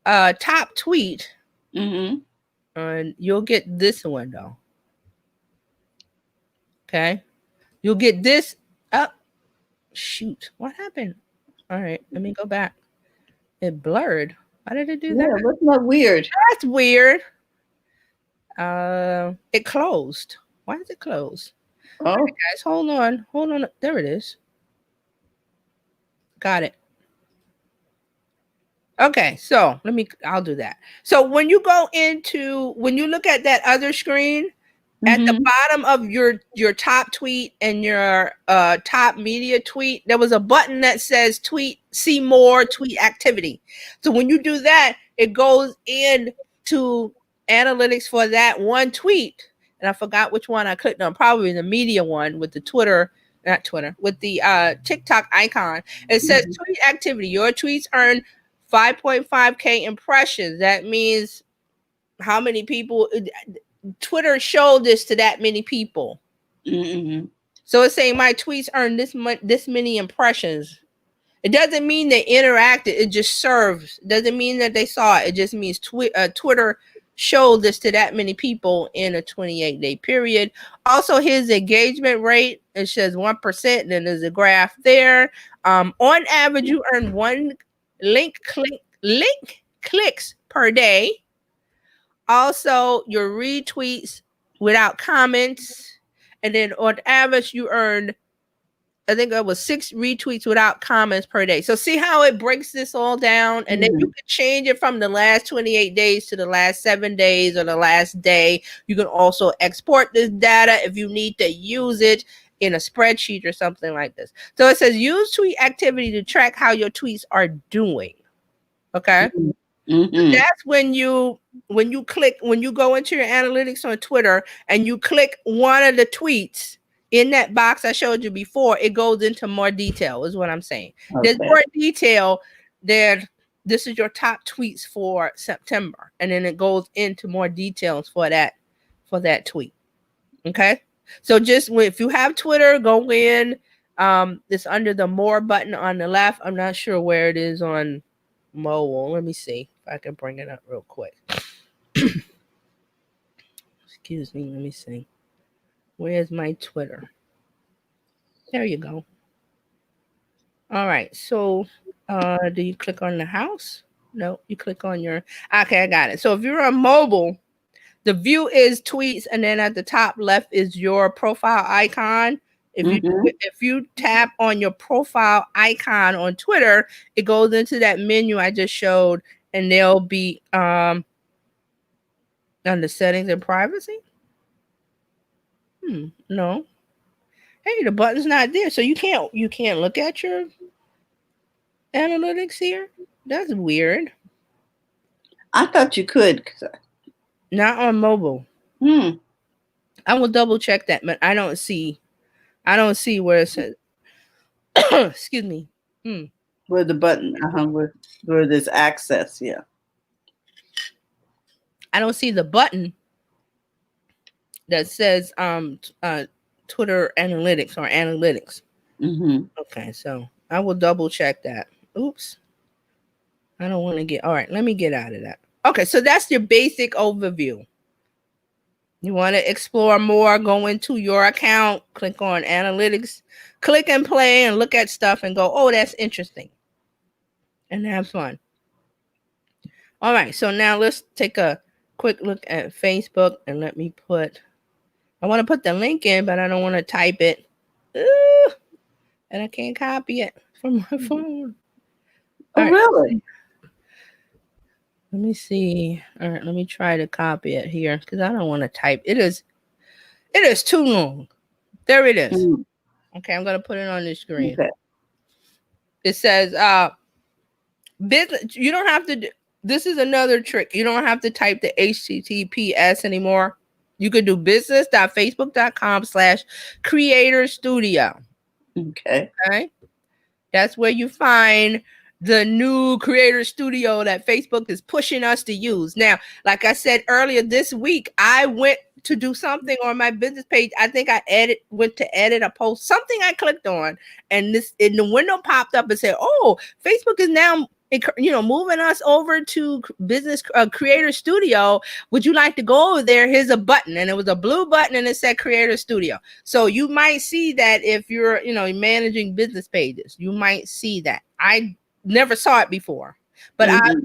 top tweet, Mhm. and you'll get this window. Okay. You'll get this up. Shoot. What happened? All right. Let me go back. It blurred. Why did it do that? Yeah, wasn't that weird? That's weird. It closed. Why did it close? All right, Oh. guys, hold on. Hold on. There it is. Got it. Okay, so I'll do that. So when you look at that other screen, at the Mhm. bottom of your top tweet and your top media tweet, there was a button that says tweet, see more tweet activity. So when you do that, it goes in to analytics for that one tweet. And I forgot which one I clicked on, probably the media one with the not Twitter, with the TikTok icon. It says Mhm. tweet activity. Your tweets earn 5.5K impressions. That means how many people Twitter showed this to that many people. Mm-hmm. So it's saying my tweets earned this many impressions. It doesn't mean they interacted. It just serves. It doesn't mean that they saw it. It just means Twitter showed this to that many people in a 28-day period. Also, his engagement rate, it says 1%. Then there's a graph there. On average, you earn one link clicks per day. Also, your retweets without comments. And then on average, you earned, I think it was 6 retweets without comments per day. So see how it breaks this all down? And then you can change it from the last 28 days to the last 7 days or the last day. You can also export this data if you need to use it in a spreadsheet or something like this. So it says use tweet activity to track how your tweets are doing. Okay. Mm-hmm. That's when you go into your analytics on Twitter and you click one of the tweets in that box I showed you before, it goes into more detail, is what I'm saying. Okay. There's more detail there. This is your top tweets for September, and then it goes into more details for that tweet. Okay, so just if you have Twitter, go in. It's under the more button on the left. I'm not sure where it is on mobile. Let me see if I can bring it up real quick. Excuse me. Let me see. Where's my Twitter? There you go. All right. So, do you click on the house? No, you click on your. Okay, I got it. So if you're on mobile, the view is tweets, and then at the top left is your profile icon. If you tap on your profile icon on Twitter, it goes into that menu I just showed, and there'll be under settings and privacy. No. Hey, the button's not there, so you can't look at your analytics here. That's weird. I thought you could. Not on mobile. I will double check that, but I don't see where it says. Excuse me. Where the button, where there's access, yeah. I don't see the button that says Twitter analytics or analytics. Okay, so I will double check that. Oops. I don't want to get. All right, let me get out of that. Okay, so that's your basic overview. You want to explore more, go into your account, click on analytics, click and play and look at stuff and go, oh, that's interesting. And have fun. All right, so now let's take a quick look at Facebook and let me I want to put the link in, but I don't want to type it. Ooh, and I can't copy it from my phone. Oh, really? Let me see. All right, let me try to copy it here because I don't want to type. It is too long. There it is. Okay, I'm gonna put it on the screen. Okay. It says business. You don't have to. This is another trick. You don't have to type the HTTPS anymore. You could do business.facebook.com/creator studio. Okay. That's where you find the new creator studio that Facebook is pushing us to use. Now, like I said earlier this week, I went to do something on my business page. I think I went to edit a post, something I clicked on, and this in the window popped up and said, "Oh, Facebook is now moving us over to business creator studio. Would you like to go over there? Here's a button." And it was a blue button and it said creator studio. So you might see that if you're, managing business pages, you might see that. I never saw it before, but I've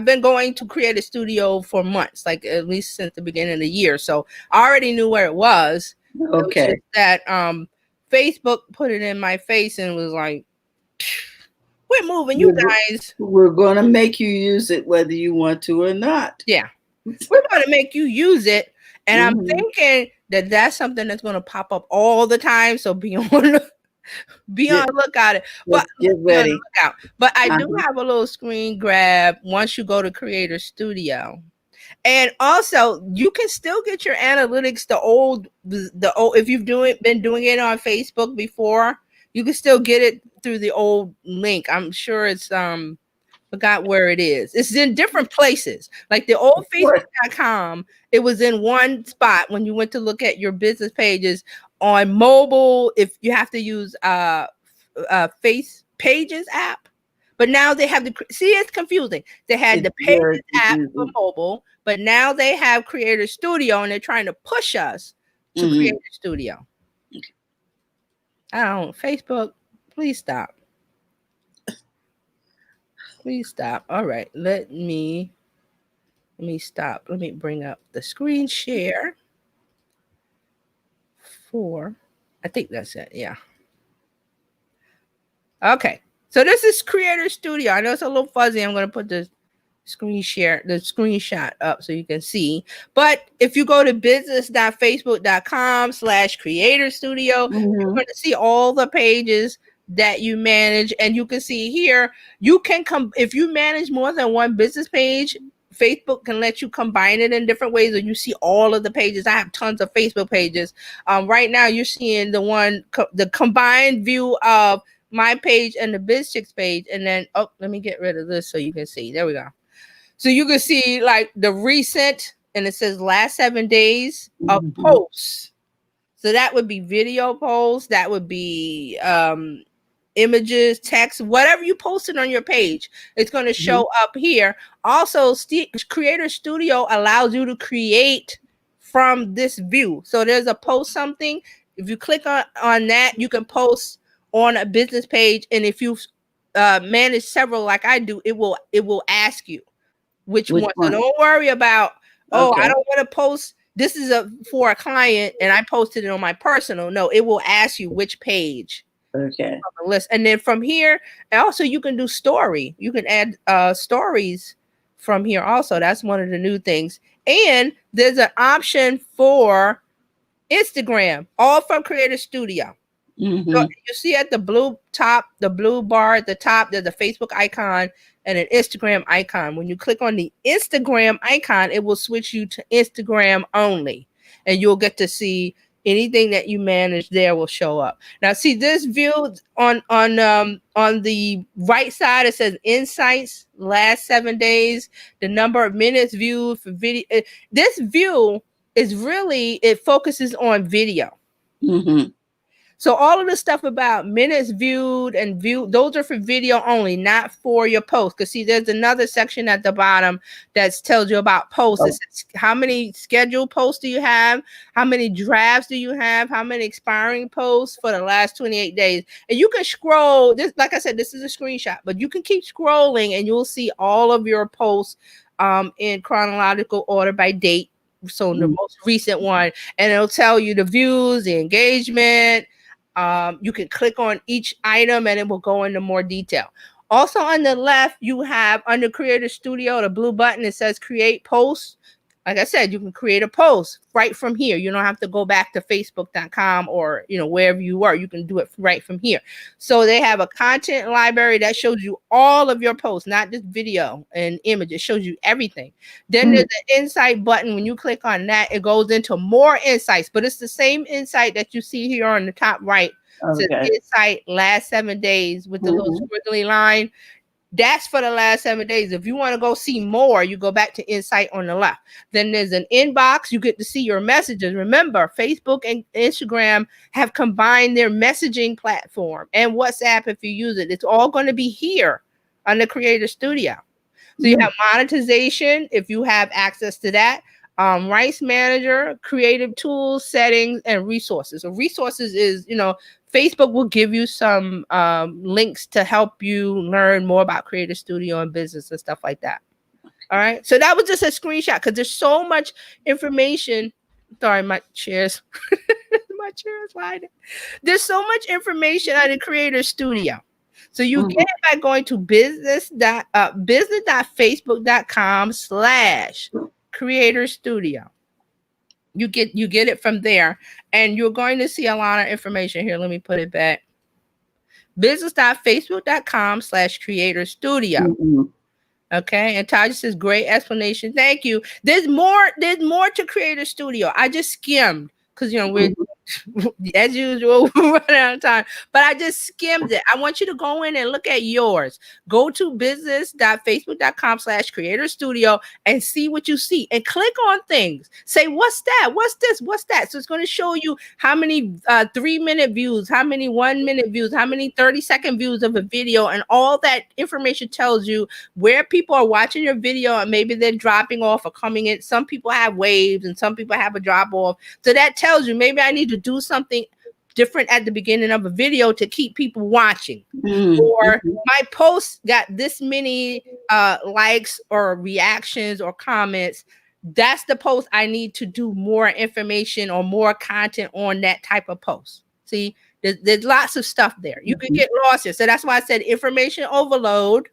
been going to create a studio for months, like at least since the beginning of the year. So I already knew where it was. Okay. It was that Facebook put it in my face and was like, we're moving you guys. We're going to make you use it whether you want to or not. Yeah. We're going to make you use it. And I'm thinking that that's something that's going to pop up all the time. So be on the lookout. But get ready. But I do have a little screen grab once you go to Creator Studio. And also, you can still get your analytics the old if you've been doing it on Facebook before, you can still get it through the old link. I'm sure it's what Forgot where it is. It's in different places. Like the old Of course. Facebook.com, it was in one spot when you went to look at your business pages on mobile. If you have to use Face Pages app, but now they have the see it's confusing. They had It's the very Pages app for confusing. mobile, but now they have Creator Studio, and they're trying to push us to Hmm. Creator Studio. I don't Facebook. Please stop. Please stop. All right, let me stop. Let me bring up the screen share for, I think that's it. Yeah. Okay. So this is Creator Studio. I know it's a little fuzzy. I'm going to put the screenshot up so you can see. But if you go to business.facebook.com/creator studio, you're Hmm. going to see all the pages that you manage. And you can see here, you can come if you manage more than one business page. Facebook can let you combine it in different ways, or you see all of the pages. I have tons of Facebook pages. Right now, you're seeing the combined view of my page and the BizChicks page, and then let me get rid of this so you can see. There we go. So you can see like the recent, and it says last 7 days of Hmm. posts. So that would be video posts, that would be images, text, whatever you posted on your page, it's going to Hmm. show up here. Also, Creator Studio allows you to create from this view. So there's a post something. If you click on that, you can post on a business page, and if you manage several like I do, it will ask you which Which one. So one? don't worry about, oh, I Okay. don't want to post. This is for a client, and I posted it on my personal. No, it will ask you which page Okay. on the list, and then from here, and also you can do story. You can add stories from here. Also, that's one of the new things. And there's an option for Instagram, all from Creator Studio. So Hmm. you see at the blue top, the blue bar at the top, there's a Facebook icon and an Instagram icon. When you click on the Instagram icon, it will switch you to Instagram only, and you'll get to see anything that you manage there will show up. Now, see this view on the right side. It says Insights last 7 days, the number of minutes viewed for video. This view is really it focuses on video. Hmm. So all of the stuff about minutes viewed and view, those are for video only, not for your post. Because see, there's another section at the bottom that tells you about posts. It Oh, says how many scheduled posts do you have? How many drafts do you have? How many expiring posts for the last 28 days? And you can scroll. This, like I said, this is a screenshot, but you can keep scrolling and you'll see all of your posts in chronological order by date. So the mm, most recent one, and it'll tell you the views, the engagement. You can click on each item and it will go into more detail. Also on the left, you have under Creator Studio, the blue button, it says create posts. Like I said, you can create a post right from here. You don't have to go back to facebook.com or wherever you are. You can do it right from here. So they have a content library that shows you all of your posts, not just video and image. It shows you everything. Then there's mm. an insight button. When you click on that, it goes into more insights, but it's the same insight that you see here on the top right. It says Okay. insight last 7 days with the little Hmm. squiggly line. That's for the last 7 days. If you want to go see more, you go back to Insight on the left. Then there's an inbox. You get to see your messages. Remember, Facebook and Instagram have combined their messaging platform and WhatsApp if you use it. It's all going to be here on the Creator Studio. So you have monetization if you have access to that. Rights manager, creative tools, settings, and resources. So resources is, Facebook will give you some links to help you learn more about Creative Studio and business and stuff like that. All right. So that was just a screenshot because there's so much information. Sorry, my chair's my chair is sliding. There's so much information on the Creator Studio. So you get Hmm. it by going to business.facebook.com/creator studio. You get it from there, and you're going to see a lot of information here. Let me put it back. Business.facebook.com/creator studio. Hmm. Okay, and Taja says great explanation. Thank you. There's more to Creator Studio. I just skimmed because we're Hmm. as usual, we're running out of time. But I just skimmed it. I want you to go in and look at yours. Go to business.facebook.com/creator studio and see what you see. And click on things. Say, what's that? What's this? What's that? So it's going to show you how many 3-minute views, how many 1-minute views, how many 30-second views of a video. And all that information tells you where people are watching your video and maybe they're dropping off or coming in. Some people have waves and some people have a drop off. So that tells you maybe I need to do something different at the beginning of a video to keep people watching. Or my post got this many likes or reactions or comments. That's the post I need to do more information or more content on that type of post. See, there's lots of stuff there. You can get lost here. So that's why I said information overload.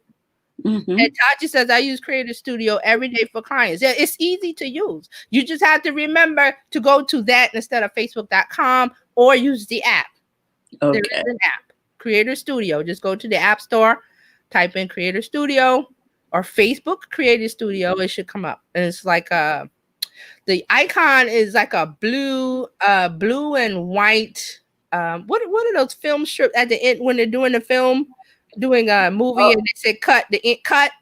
And Tachi says, I use Creator Studio every day for clients. Yeah, it's easy to use. You just have to remember to go to that instead of facebook.com or use the app. Okay. There is an app, Creator Studio. Just go to the App Store, type in Creator Studio or Facebook Creator Studio. It should come up. And it's like the icon is like a blue and white. What are those film strips at the end when they're doing the film? Doing a movie and they say cut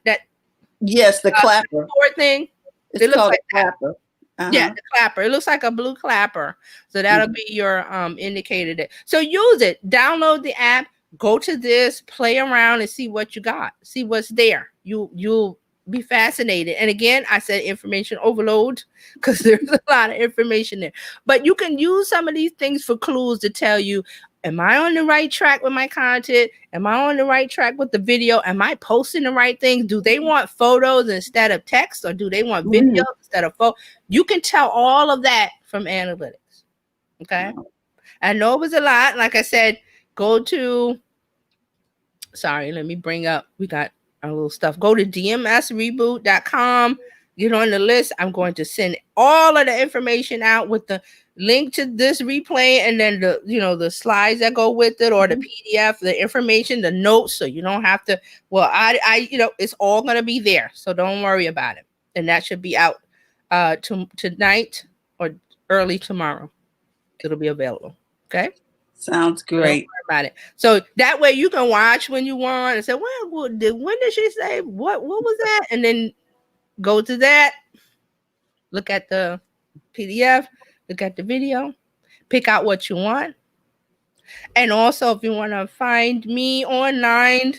that. Yes, the clapper thing. It's called like a clapper. Yeah, the clapper. It looks like a blue clapper. So that'll be your indicator. So use it. Download the app. Go to this. Play around and see what you got. See what's there. You'll be fascinated. And again, I said information overload because there's a lot of information there. But you can use some of these things for clues to tell you, am I on the right track with my content? Am I on the right track with the video? Am I posting the right things? Do they want photos instead of text, or do they want video instead of photo? You can tell all of that from analytics. Okay. I know it was a lot. Like I said, let me bring up, we got our little stuff. Go to dmsreboot.com, get on the list. I'm going to send all of the information out with the link to this replay and then the slides that go with it, or the PDF, the information, the notes, so you don't have to, it's all going to be there. So don't worry about it. And that should be out tonight or early tomorrow. It'll be available. Okay. Sounds great. About it. So that way you can watch when you want and say, well, when did she say what was that? And then go to that, look at the PDF, look at the video, pick out what you want. And also, if you want to find me online,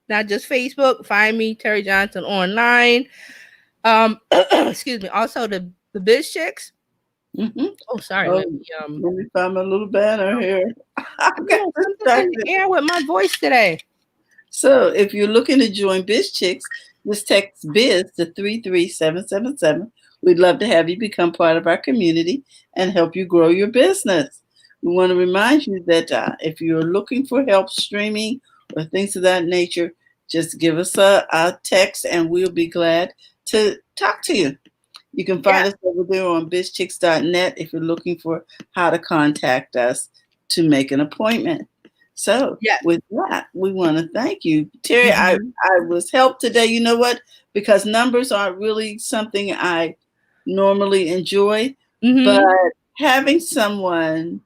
not just Facebook, find me, Terry Johnson, online. Excuse me. Also, the Biz Chicks. Oh, sorry. Let me find my little banner here. I'm in the air with my voice today. So if you're looking to join Biz Chicks, just text Biz to 33777. We'd love to have you become part of our community and help you grow your business. We want to remind you that if you're looking for help streaming or things of that nature, just give us a text and we'll be glad to talk to you. You can find us over there on bizchicks.net if you're looking for how to contact us to make an appointment. So with that, we want to thank you. Terry, I was helped today. You know what? Because numbers aren't really something I normally enjoy, but having someone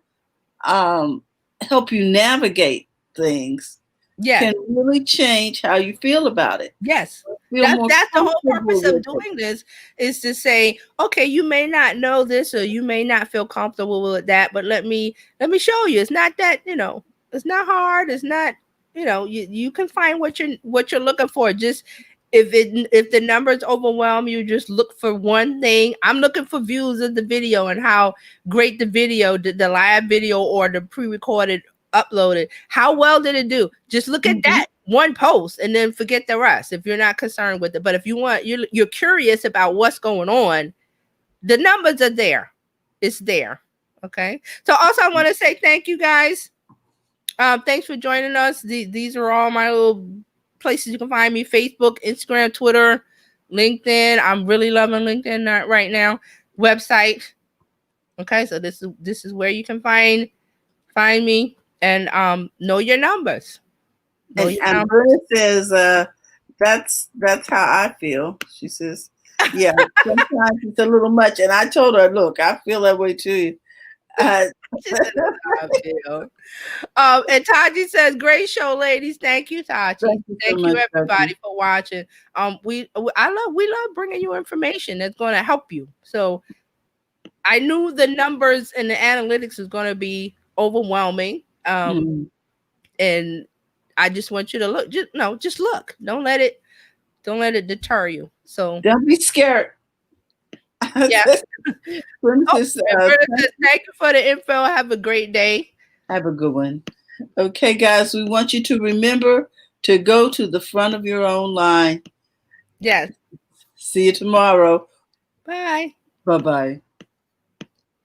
help you navigate things can really change how you feel about it. Yes. That's the whole purpose of doing this, is to say, okay, you may not know this or you may not feel comfortable with that, but let me show you. It's not that, it's not hard. It's not, you can find what you're looking for. Just if the numbers overwhelm you, just look for one thing. I'm looking for views of the video and how great the video, the live video or the pre-recorded uploaded, how well did it do? Just look at that one post and then forget the rest if you're not concerned with it. But if you're curious about what's going on, the numbers are there. It's there. Okay. So also I want to say thank you guys. Thanks for joining us. These are all my little places you can find me: Facebook, Instagram, Twitter, LinkedIn. I'm really loving LinkedIn right now. Website. Okay, so this is where you can find me and know your numbers. And Brenda says that's how I feel. She says, yeah, sometimes it's a little much. And I told her, look, I feel that way too. Uh, She said that's how I feel. And Taji says, "Great show, ladies. Thank you, Taji. Thank you so Thank you, much, everybody, Becky. for watching. We love bringing you information that's going to help you. So I knew the numbers and the analytics is going to be overwhelming. Mm. And I just want you to look. Just look. Don't let it deter you. So Don't be scared. yes. Oh, Princess, and Britta says, "Thank you for the info. Have a great day." have a good one. Okay, guys, we want you to remember to go to the front of your own line. Yes. See you tomorrow. Bye. Bye-bye.